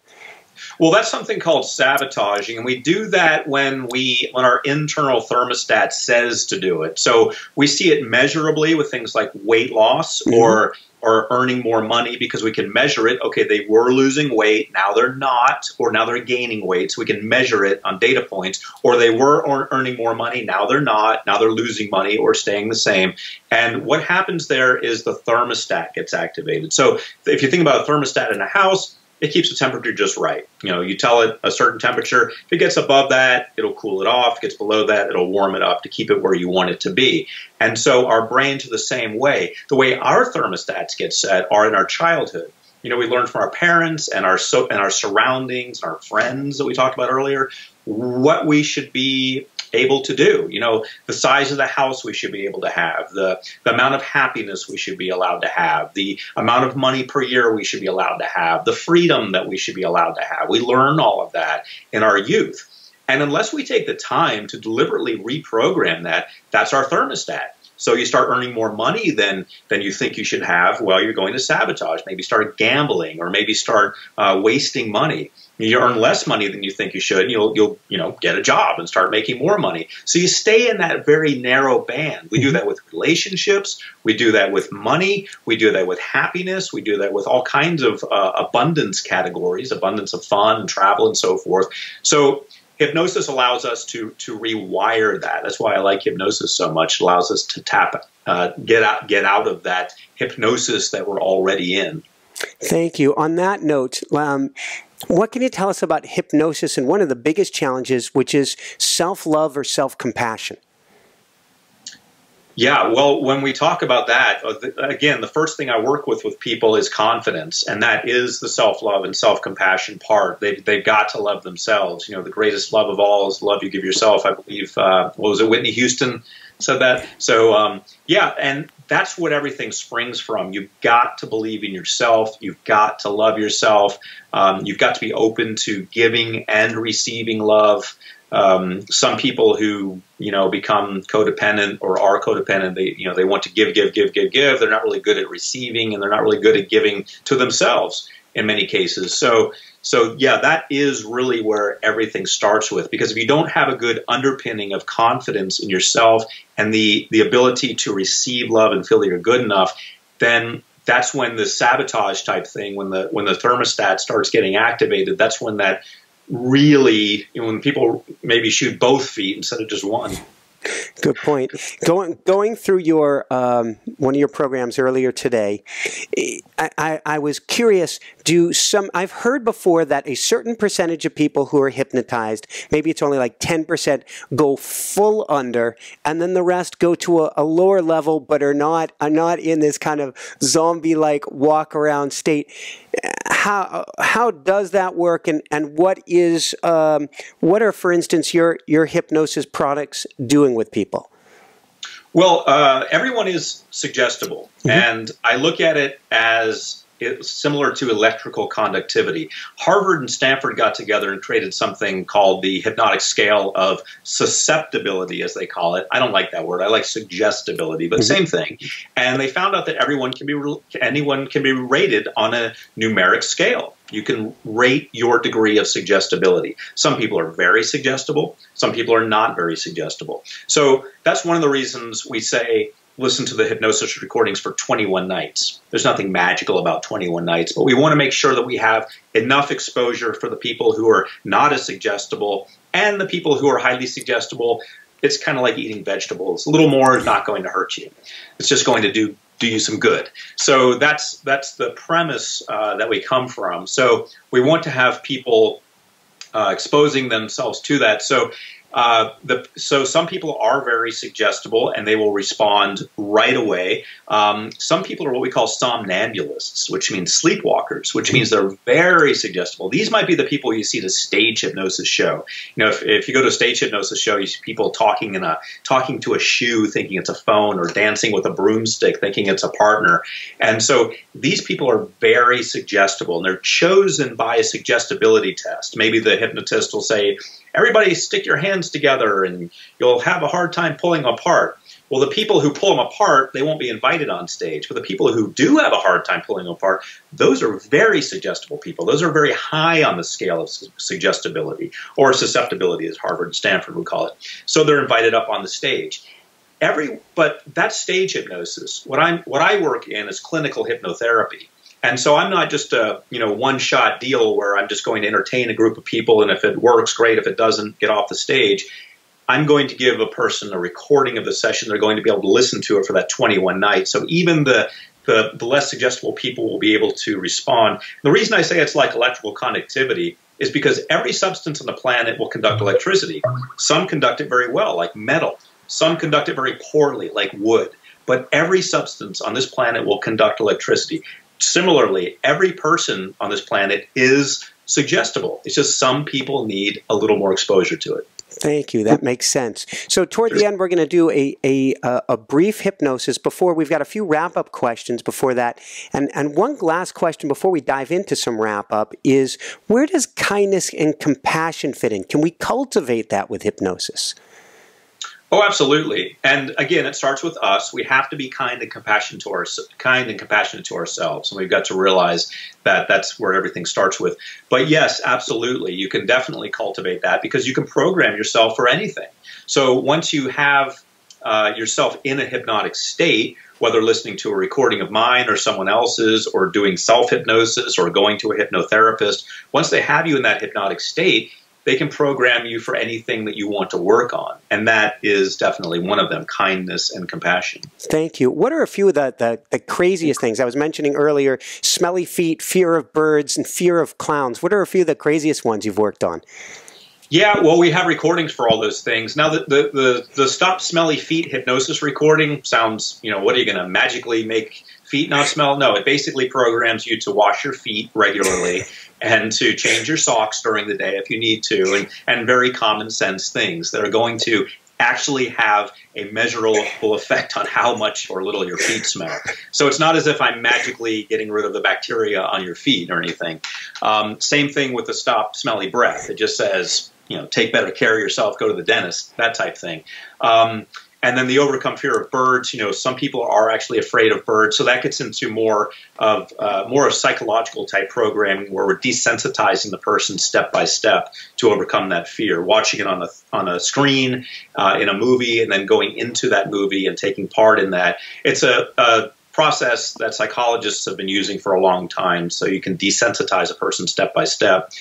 Well, that's something called sabotaging, and we do that when our internal thermostat says to do it. So we see it measurably with things like weight loss or earning more money, because we can measure it. Okay, they were losing weight, now they're not, or now they're gaining weight, so we can measure it on data points. Or they were earning more money, now they're not, now they're losing money or staying the same. And what happens there is the thermostat gets activated. So if you think about a thermostat in a house, it keeps the temperature just right. You know, you tell it a certain temperature. If it gets above that, it'll cool it off. If it gets below that, it'll warm it up to keep it where you want it to be. And so our brains are the same way. The way our thermostats get set are in our childhood. You know, we learn from our parents and our surroundings, and our friends that we talked about earlier, what we should be able to do. You know, the size of the house we should be able to have, the amount of happiness we should be allowed to have, the amount of money per year we should be allowed to have, the freedom that we should be allowed to have. We learn all of that in our youth. And unless we take the time to deliberately reprogram that, that's our thermostat. So you start earning more money than you think you should have, well, you're going to sabotage. Maybe start gambling, or maybe start wasting money. You earn less money than you think you should, and you'll get a job and start making more money. So you stay in that very narrow band. We do that with relationships. We do that with money. We do that with happiness. We do that with all kinds of abundance categories, abundance of fun and travel and so forth. So hypnosis allows us to rewire that. That's why I like hypnosis so much. It allows us to get out of that hypnosis that we're already in. Thank you. On that note, what can you tell us about hypnosis and one of the biggest challenges, which is self-love or self-compassion? Yeah, well, when we talk about that, again, the first thing I work with people is confidence, and that is the self-love and self-compassion part. They've got to love themselves. You know, the greatest love of all is the love you give yourself. I believe, what was it, Whitney Houston said that? So, yeah, and that's what everything springs from. You've got to believe in yourself. You've got to love yourself. You've got to be open to giving and receiving love. Some people who, become codependent or are codependent, they want to give. They're not really good at receiving, and they're not really good at giving to themselves in many cases. So yeah, that is really where everything starts with, because if you don't have a good underpinning of confidence in yourself and the ability to receive love and feel that you're good enough, then that's when the sabotage type thing, when the thermostat starts getting activated, that's when that really, when people maybe shoot both feet instead of just one. Good point. Going through your one of your programs earlier today, I was curious. I've heard before that a certain percentage of people who are hypnotized, maybe it's only like 10%, go full under, and then the rest go to a lower level, but are not in this kind of zombie-like walk around state. How does that work, and what are, for instance, your hypnosis products doing with people? Well, everyone is suggestible, and I look at it as similar to electrical conductivity. Harvard and Stanford got together and created something called the hypnotic scale of susceptibility, as they call it. I don't like that word. I like suggestibility, but same thing. And they found out that anyone can be rated on a numeric scale. You can rate your degree of suggestibility. Some people are very suggestible. Some people are not very suggestible. So that's one of the reasons we say, listen to the hypnosis recordings for 21 nights. There's nothing magical about 21 nights, but we want to make sure that we have enough exposure for the people who are not as suggestible and the people who are highly suggestible. It's kind of like eating vegetables. A little more is not going to hurt you. It's just going to do do you some good. So that's the premise that we come from. So we want to have people exposing themselves to that. So so some people are very suggestible and they will respond right away. Some people are what we call somnambulists, which means sleepwalkers, which means they're very suggestible. These might be the people you see at a stage hypnosis show. You know, if you go to a stage hypnosis show, you see people talking to a shoe thinking it's a phone, or dancing with a broomstick thinking it's a partner. And so these people are very suggestible, and they're chosen by a suggestibility test. Maybe the hypnotist will say, everybody stick your hands together and you'll have a hard time pulling them apart. Well, the people who pull them apart, they won't be invited on stage. But the people who do have a hard time pulling them apart, those are very suggestible people. Those are very high on the scale of suggestibility, or susceptibility, as Harvard and Stanford would call it. So they're invited up on the stage. But that's stage hypnosis. What I work in is clinical hypnotherapy. And so I'm not just a one-shot deal where I'm just going to entertain a group of people, and if it works, great. If it doesn't, get off the stage. I'm going to give a person a recording of the session. They're going to be able to listen to it for that 21 nights. So even the less suggestible people will be able to respond. The reason I say it's like electrical conductivity is because every substance on the planet will conduct electricity. Some conduct it very well, like metal. Some conduct it very poorly, like wood. But every substance on this planet will conduct electricity. Similarly, every person on this planet is suggestible. It's just some people need a little more exposure to it. Thank you. That makes sense. So toward the end, we're going to do a brief hypnosis. Before, we've got a few wrap-up questions before that. And one last question before we dive into some wrap-up is, where does kindness and compassion fit in? Can we cultivate that with hypnosis? Oh, absolutely. And again, it starts with us. We have to be kind and compassionate to ourselves. And we've got to realize that that's where everything starts with. But yes, absolutely. You can definitely cultivate that, because you can program yourself for anything. So once you have yourself in a hypnotic state, whether listening to a recording of mine or someone else's, or doing self-hypnosis, or going to a hypnotherapist, once they have you in that hypnotic state, they can program you for anything that you want to work on. And that is definitely one of them, kindness and compassion. Thank you. What are a few of the craziest things? I was mentioning earlier, smelly feet, fear of birds, and fear of clowns. What are a few of the craziest ones you've worked on? Yeah, well, we have recordings for all those things. Now, the Stop Smelly Feet hypnosis recording sounds, what are you going to magically make feet not smell? No, it basically programs you to wash your feet regularly and to change your socks during the day if you need to, and very common sense things that are going to actually have a measurable effect on how much or little your feet smell. So it's not as if I'm magically getting rid of the bacteria on your feet or anything. Same thing with the Stop Smelly Breath. It just says, take better care of yourself, go to the dentist, that type thing. And then the overcome fear of birds. Some people are actually afraid of birds, so that gets into more of psychological type programming, where we're desensitizing the person step by step to overcome that fear. Watching it on a screen, in a movie, and then going into that movie and taking part in that. It's a process that psychologists have been using for a long time, so you can desensitize a person step by step.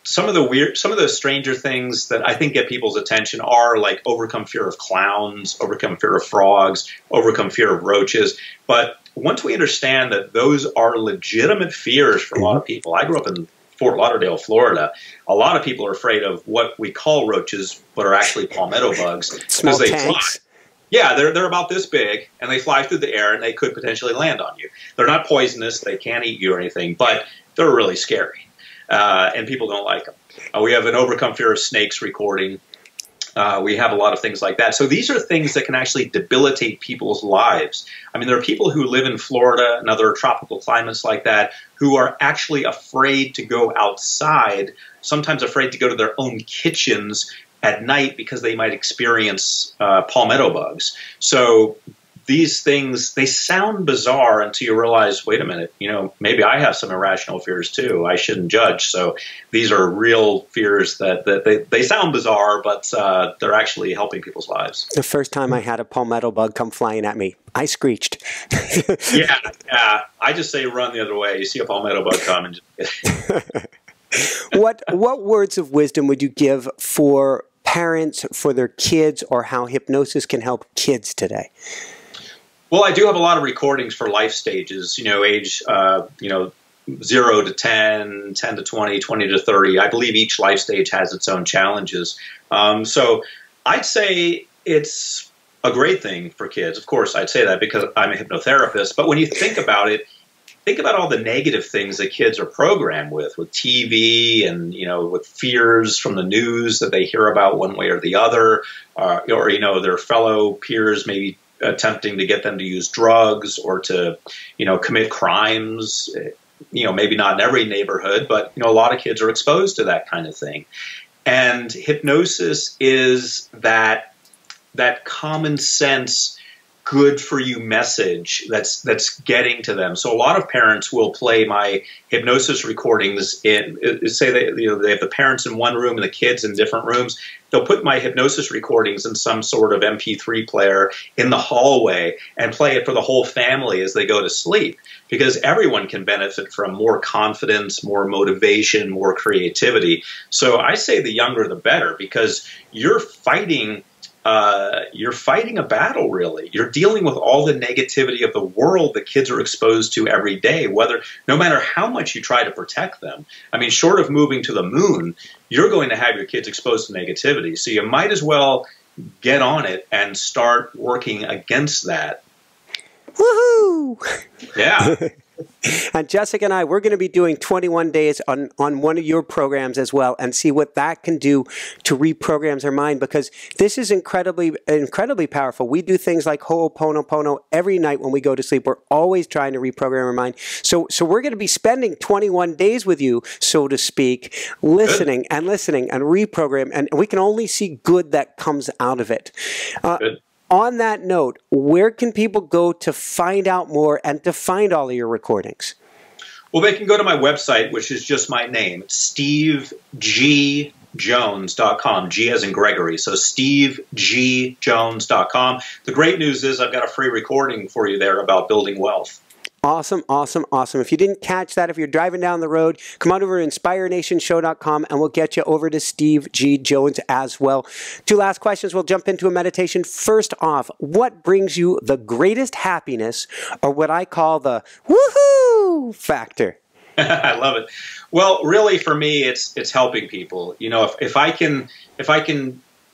Some of the stranger things that I think get people's attention are like overcome fear of clowns, overcome fear of frogs, overcome fear of roaches. But once we understand that those are legitimate fears for a lot of people, I grew up in Fort Lauderdale, Florida. A lot of people are afraid of what we call roaches, but are actually palmetto bugs. Small tanks. Yeah, they're about this big, and they fly through the air, and they could potentially land on you. They're not poisonous, they can't eat you or anything, but they're really scary. And people don't like them. We have an overcome fear of snakes recording. We have a lot of things like that. So these are things that can actually debilitate people's lives. I mean, there are people who live in Florida and other tropical climates like that who are actually afraid to go outside, sometimes afraid to go to their own kitchens at night because they might experience palmetto bugs. So these things, they sound bizarre until you realize, wait a minute, maybe I have some irrational fears too. I shouldn't judge. So these are real fears that they sound bizarre, but they're actually helping people's lives. The first time I had a palmetto bug come flying at me, I screeched. Yeah. I just say run the other way. You see a palmetto bug come and just What words of wisdom would you give for parents, for their kids, or how hypnosis can help kids today? Well, I do have a lot of recordings for life stages, age, 0 to 10, 10 to 20, 20 to 30. I believe each life stage has its own challenges. So I'd say it's a great thing for kids. Of course, I'd say that because I'm a hypnotherapist. But when you think about it, think about all the negative things that kids are programmed with TV and, with fears from the news that they hear about one way or the other, or their fellow peers maybe attempting to get them to use drugs or to, commit crimes, maybe not in every neighborhood, but, a lot of kids are exposed to that kind of thing. And hypnosis is that common sense, good for you message that's getting to them. So a lot of parents will play my hypnosis recordings say they have the parents in one room and the kids in different rooms. They'll put my hypnosis recordings in some sort of MP3 player in the hallway and play it for the whole family as they go to sleep, because everyone can benefit from more confidence, more motivation, more creativity. So I say the younger the better, because you're fighting a battle, really. You're dealing with all the negativity of the world that kids are exposed to every day, no matter how much you try to protect them. I mean, short of moving to the moon, you're going to have your kids exposed to negativity. So you might as well get on it and start working against that. Woohoo! Yeah. And Jessica and I, we're going to be doing 21 days on one of your programs as well, and see what that can do to reprogram their mind, because this is incredibly powerful. We do things like Ho'oponopono every night when we go to sleep. We're always trying to reprogram our mind. So we're going to be spending 21 days with you, so to speak, listening and reprogram, and we can only see good that comes out of it. Good. On that note, where can people go to find out more and to find all of your recordings? Well, they can go to my website, which is just my name, SteveGJones.com, G as in Gregory, so SteveGJones.com. The great news is I've got a free recording for you there about building wealth. Awesome, awesome, awesome. If you didn't catch that, if you're driving down the road, come on over to InspireNationShow.com and we'll get you over to Steve G. Jones as well. 2 last questions. We'll jump into a meditation. First off, what brings you the greatest happiness, or what I call the woohoo factor? I love it. Well, really for me, it's helping people. If I can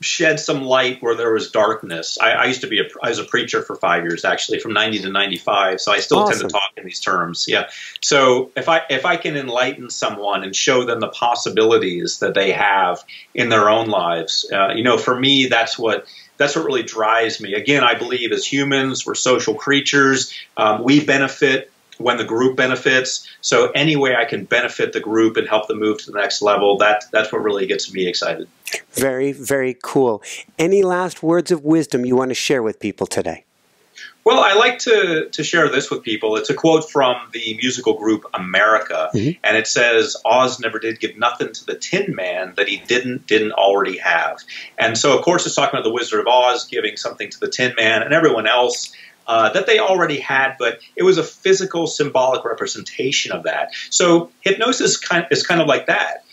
shed some light where there was darkness. I was a preacher for 5 years, actually, from 90 to 95. So I still tend to talk in these terms. Yeah. So if I can enlighten someone and show them the possibilities that they have in their own lives, for me, that's what really drives me. Again, I believe as humans, we're social creatures. We benefit when the group benefits. So any way I can benefit the group and help them move to the next level, that's what really gets me excited. Very, very cool. Any last words of wisdom you want to share with people today? Well, I like to share this with people. It's a quote from the musical group America, and it says, "Oz never did give nothing to the Tin Man that he didn't already have." And so, of course, it's talking about the Wizard of Oz giving something to the Tin Man and everyone else that they already had, but it was a physical, symbolic representation of that. So hypnosis is kind of like that.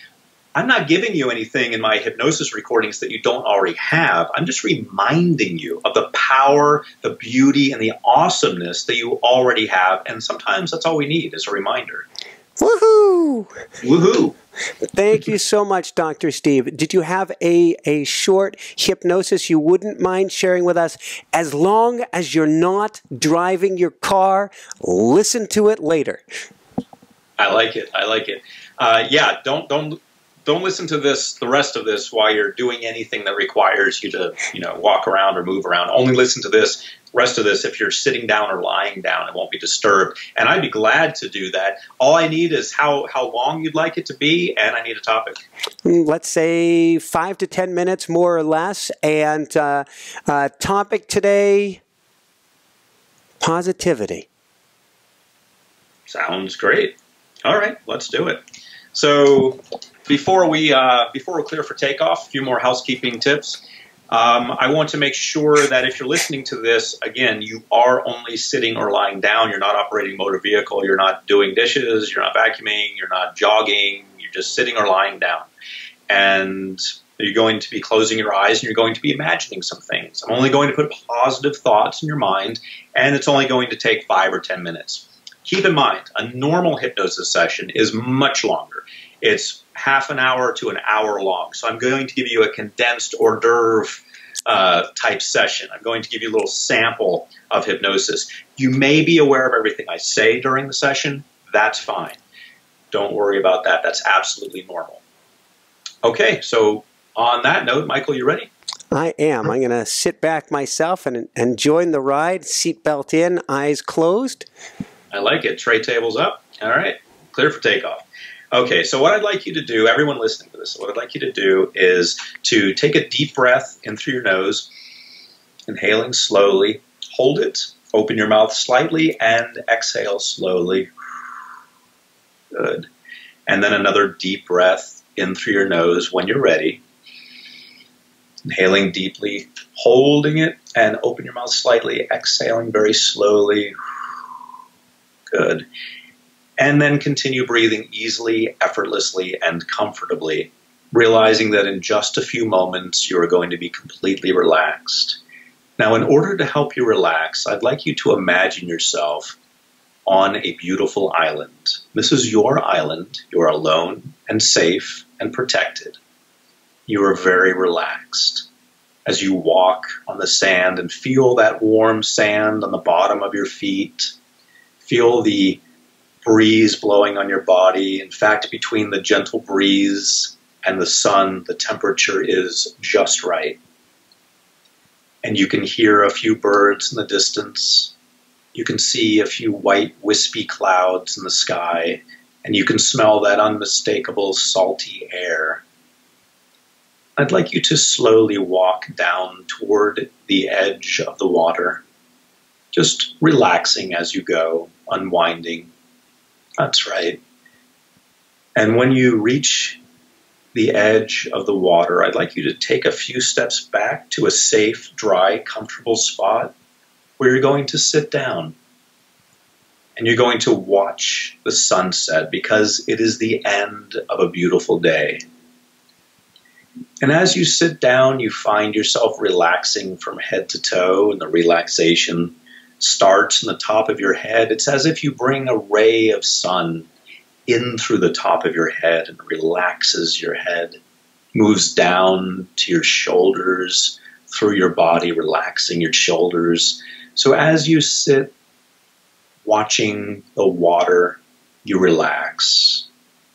I'm not giving you anything in my hypnosis recordings that you don't already have. I'm just reminding you of the power, the beauty, and the awesomeness that you already have. And sometimes that's all we need is a reminder. Woohoo! Woohoo! Thank you so much, Dr. Steve. Did you have a short hypnosis you wouldn't mind sharing with us? As long as you're not driving your car, listen to it later. I like it. I like it. Yeah, don't listen to the rest of this while you're doing anything that requires you to, walk around or move around. Only listen to the rest of this if you're sitting down or lying down. It won't be disturbed. And I'd be glad to do that. All I need is how long you'd like it to be, and I need a topic. Let's say 5 to 10 minutes, more or less. And topic today, positivity. Sounds great. All right, let's do it. So before we're clear for takeoff, a few more housekeeping tips. I want to make sure that if you're listening to this, again, you are only sitting or lying down. You're not operating a motor vehicle. You're not doing dishes. You're not vacuuming. You're not jogging. You're just sitting or lying down. And You're going to be closing your eyes and you're going to be imagining some things. I'm only going to put positive thoughts in your mind, and it's only going to take 5 or 10 minutes. Keep in mind, a normal hypnosis session is much longer. It's half an hour to an hour long. So I'm going to give you a condensed hors d'oeuvre type session. I'm going to give you a little sample of hypnosis. You may be aware of everything I say during the session. That's fine. Don't worry about that. That's absolutely normal. Okay, so on that note, Michael, you ready? I am. I'm going to sit back myself and join the ride, seatbelt in, eyes closed. I like it. Tray tables up. All right, clear for takeoff. Okay, so what I'd like you to do, everyone listening to this, what I'd like you to do is to take a deep breath in through your nose, inhaling slowly, hold it, open your mouth slightly, and exhale slowly. Good. And then another deep breath in through your nose when you're ready. Inhaling deeply, holding it, and open your mouth slightly, exhaling very slowly. Good. And then continue breathing easily, effortlessly, and comfortably, realizing that in just a few moments you are going to be completely relaxed. Now, in order to help you relax, I'd like you to imagine yourself on a beautiful island. This is your island. You're alone and safe and protected. You are very relaxed. As you walk on the sand and feel that warm sand on the bottom of your feet, feel the breeze blowing on your body. In fact, between the gentle breeze and the sun, the temperature is just right. And you can hear a few birds in the distance. You can see a few white, wispy clouds in the sky, and you can smell that unmistakable salty air. I'd like you to slowly walk down toward the edge of the water, just relaxing as you go, unwinding. That's right. And when you reach the edge of the water, I'd like you to take a few steps back to a safe, dry, comfortable spot where you're going to sit down. And you're going to watch the sunset because it is the end of a beautiful day. And as you sit down, you find yourself relaxing from head to toe, and the relaxation starts in the top of your head. It's as if you bring a ray of sun in through the top of your head and relaxes your head, moves down to your shoulders, through your body, relaxing your shoulders. So as you sit watching the water, you relax.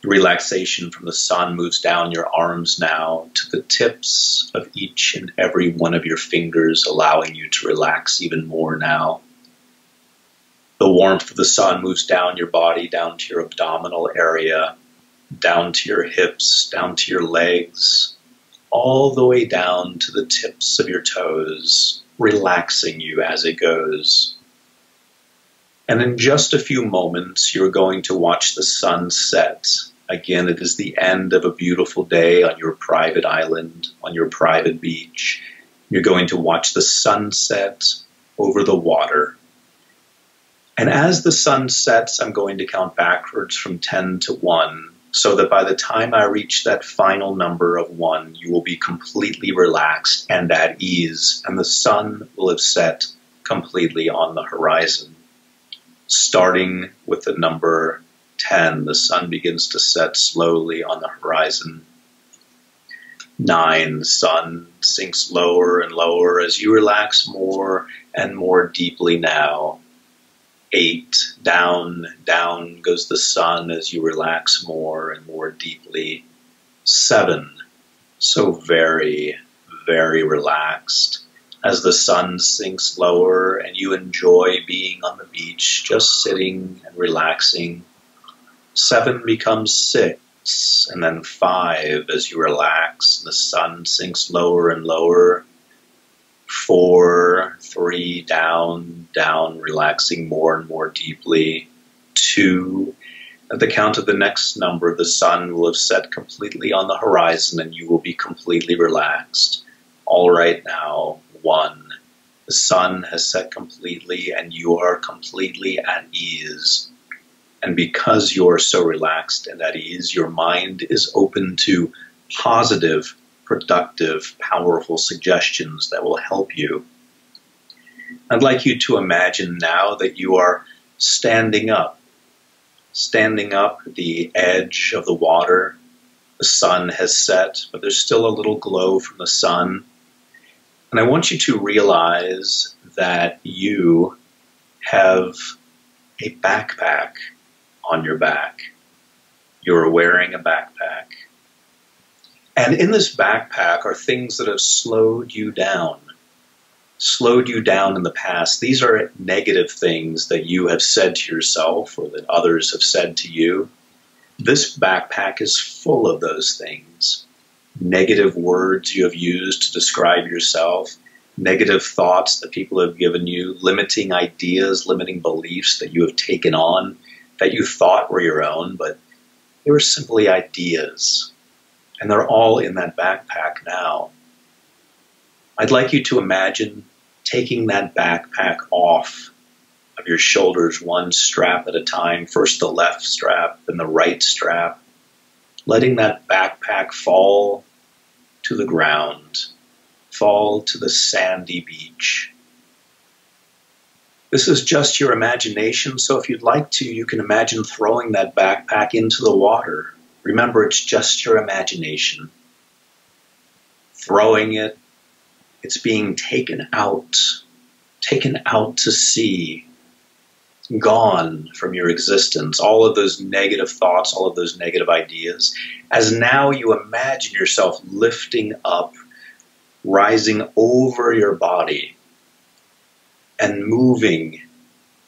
Relaxation from the sun moves down your arms now to the tips of each and every one of your fingers, allowing you to relax even more now. The warmth of the sun moves down your body, down to your abdominal area, down to your hips, down to your legs, all the way down to the tips of your toes, relaxing you as it goes. And in just a few moments, you're going to watch the sun set. Again, it is the end of a beautiful day on your private island, on your private beach. You're going to watch the sunset over the water. And as the sun sets, I'm going to count backwards from 10 to 1, so that by the time I reach that final number of 1, you will be completely relaxed and at ease, and the sun will have set completely on the horizon. Starting with the number 10, the sun begins to set slowly on the horizon. 9, the sun sinks lower and lower as you relax more and more deeply now. 8, down, down goes the sun as you relax more and more deeply. 7, so very, very relaxed as the sun sinks lower and you enjoy being on the beach, just sitting and relaxing. 7 becomes 6, and then 5 as you relax, the sun sinks lower and lower. 4, 3, down, down, relaxing more and more deeply. 2, at the count of the next number, the sun will have set completely on the horizon and you will be completely relaxed. All right now, 1, the sun has set completely and you are completely at ease. And because you are so relaxed and at ease, your mind is open to positive productive, powerful suggestions that will help you. I'd like you to imagine now that you are standing up at the edge of the water. The sun has set, but there's still a little glow from the sun. And I want you to realize that you have a backpack on your back. You're wearing a backpack. And in this backpack are things that have slowed you down in the past. These are negative things that you have said to yourself or that others have said to you. This backpack is full of those things. Negative words you have used to describe yourself, negative thoughts that people have given you, limiting ideas, limiting beliefs that you have taken on, that you thought were your own, but they were simply ideas. And they're all in that backpack now. I'd like you to imagine taking that backpack off of your shoulders one strap at a time, first the left strap, then the right strap, letting that backpack fall to the ground, fall to the sandy beach. This is just your imagination, so if you'd like to, you can imagine throwing that backpack into the water. Remember, it's just your imagination. Throwing it, it's being taken out to sea, gone from your existence. All of those negative thoughts, all of those negative ideas, as now you imagine yourself lifting up, rising over your body, and moving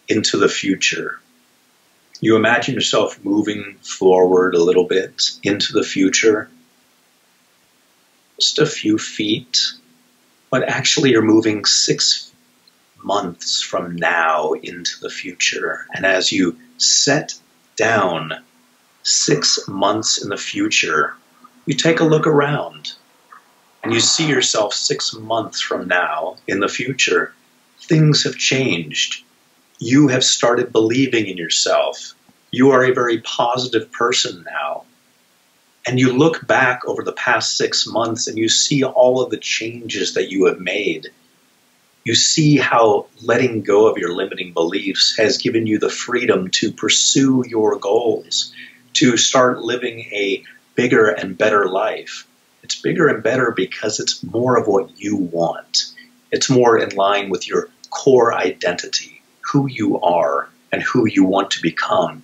into the future. You imagine yourself moving forward a little bit into the future, just a few feet, but actually you're moving 6 months from now into the future. And as you set down 6 months in the future, you take a look around and you see yourself 6 months from now in the future. Things have changed. You have started believing in yourself. You are a very positive person now. And you look back over the past 6 months and you see all of the changes that you have made. You see how letting go of your limiting beliefs has given you the freedom to pursue your goals, to start living a bigger and better life. It's bigger and better because it's more of what you want. It's more in line with your core identity, who you are and who you want to become.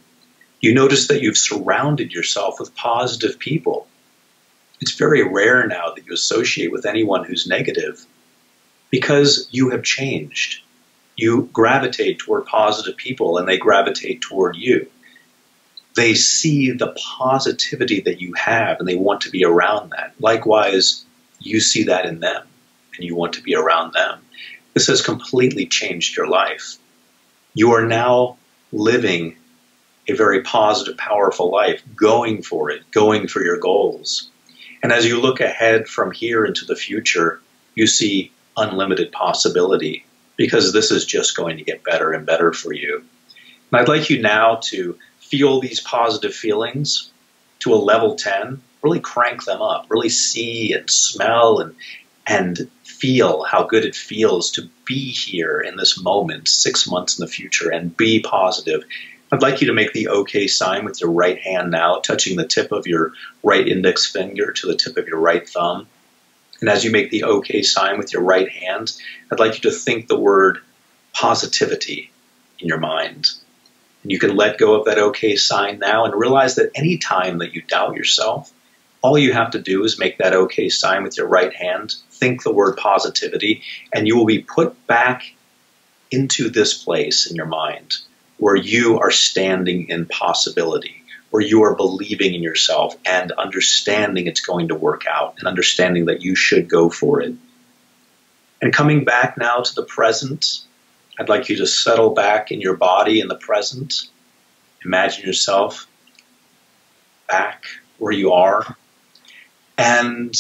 You notice that you've surrounded yourself with positive people. It's very rare now that you associate with anyone who's negative because you have changed. You gravitate toward positive people and they gravitate toward you. They see the positivity that you have and they want to be around that. Likewise, you see that in them and you want to be around them. This has completely changed your life. You are now living a very positive, powerful life, going for it, going for your goals. And as you look ahead from here into the future, you see unlimited possibility because this is just going to get better and better for you. And I'd like you now to feel these positive feelings to a level 10, really crank them up, really see and smell and feel how good it feels to be here in this moment, 6 months in the future, and be positive. I'd like you to make the OK sign with your right hand now, touching the tip of your right index finger to the tip of your right thumb. And as you make the OK sign with your right hand, I'd like you to think the word positivity in your mind. And you can let go of that OK sign now and realize that any time that you doubt yourself, all you have to do is make that OK sign with your right hand, think the word positivity, and you will be put back into this place in your mind where you are standing in possibility, where you are believing in yourself and understanding it's going to work out and understanding that you should go for it. And coming back now to the present, I'd like you to settle back in your body in the present. Imagine yourself back where you are. And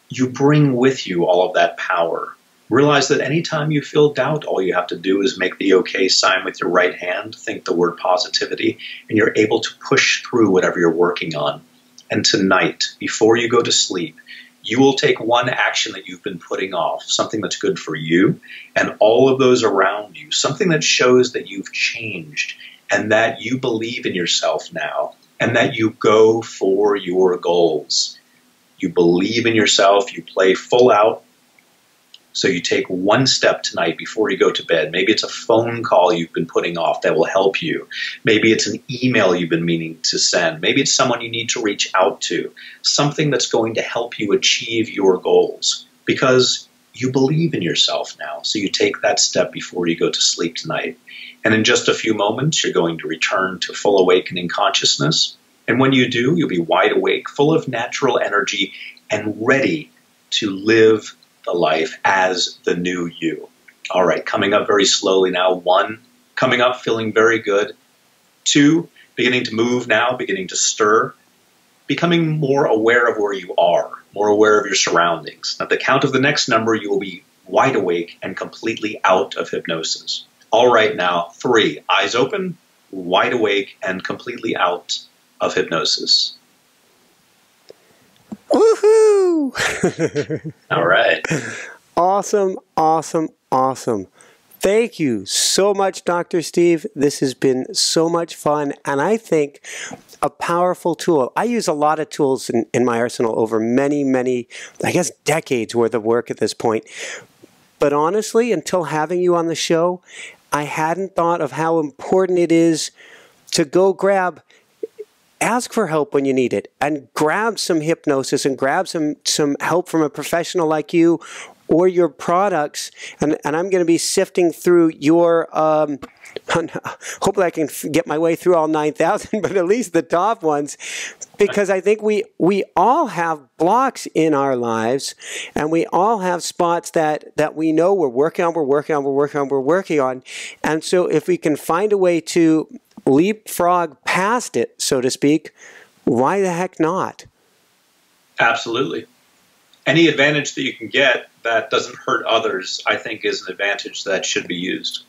you bring with you all of that power. Realize that anytime you feel doubt, all you have to do is make the OK sign with your right hand, think the word positivity, and you're able to push through whatever you're working on. And tonight, before you go to sleep, you will take one action that you've been putting off, something that's good for you and all of those around you, something that shows that you've changed and that you believe in yourself now and that you go for your goals. You believe in yourself, you play full out. So you take one step tonight before you go to bed. Maybe it's a phone call you've been putting off that will help you. Maybe it's an email you've been meaning to send. Maybe it's someone you need to reach out to. Something that's going to help you achieve your goals because you believe in yourself now. So you take that step before you go to sleep tonight. And in just a few moments, you're going to return to full awakening consciousness. And when you do, you'll be wide awake, full of natural energy, and ready to live the life as the new you. All right, coming up very slowly now. 1, coming up feeling very good. 2, beginning to move now, beginning to stir, becoming more aware of where you are, more aware of your surroundings. At the count of the next number, you will be wide awake and completely out of hypnosis. All right, now 3, eyes open, wide awake, and completely out of hypnosis. Woohoo! All right. Awesome, awesome, awesome. Thank you so much, Dr. Steve. This has been so much fun, and I think a powerful tool. I use a lot of tools in my arsenal over many, I guess, decades worth of work at this point. But honestly, until having you on the show, I hadn't thought of how important it is to go ask for help when you need it, and grab some hypnosis and grab some help from a professional like you or your products. And I'm going to be sifting through your, hopefully I can get my way through all 9,000, but at least the top ones, because I think we all have blocks in our lives, and we all have spots that we know we're working on. And so if we can find a way to leapfrog past it, so to speak, why the heck not? Absolutely. Any advantage that you can get that doesn't hurt others, I think, is an advantage that should be used.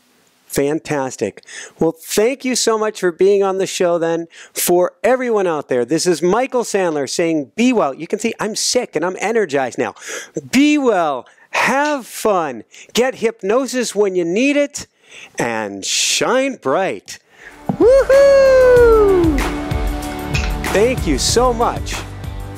Fantastic. Well, thank you so much for being on the show then. For everyone out there, this is Michael Sandler saying, be well. You can see I'm sick and I'm energized now. Be well. Have fun. Get hypnosis when you need it. And shine bright. Woohoo! Thank you so much.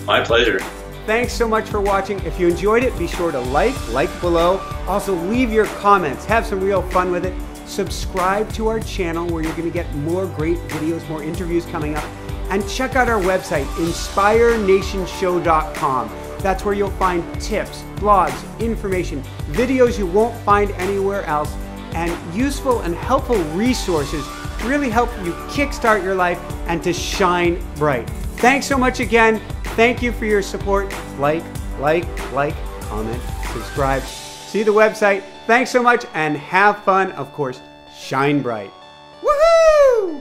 My pleasure. Thanks so much for watching. If you enjoyed it, be sure to like below. Also, leave your comments. Have some real fun with it. Subscribe to our channel where you're going to get more great videos, more interviews coming up. And check out our website, inspirenationshow.com. That's where you'll find tips, blogs, information, videos you won't find anywhere else, and useful and helpful resources to really help you kickstart your life and to shine bright. Thanks so much again. Thank you for your support. Like, comment, subscribe. See the website. Thanks so much and have fun. Of course, shine bright. Woohoo!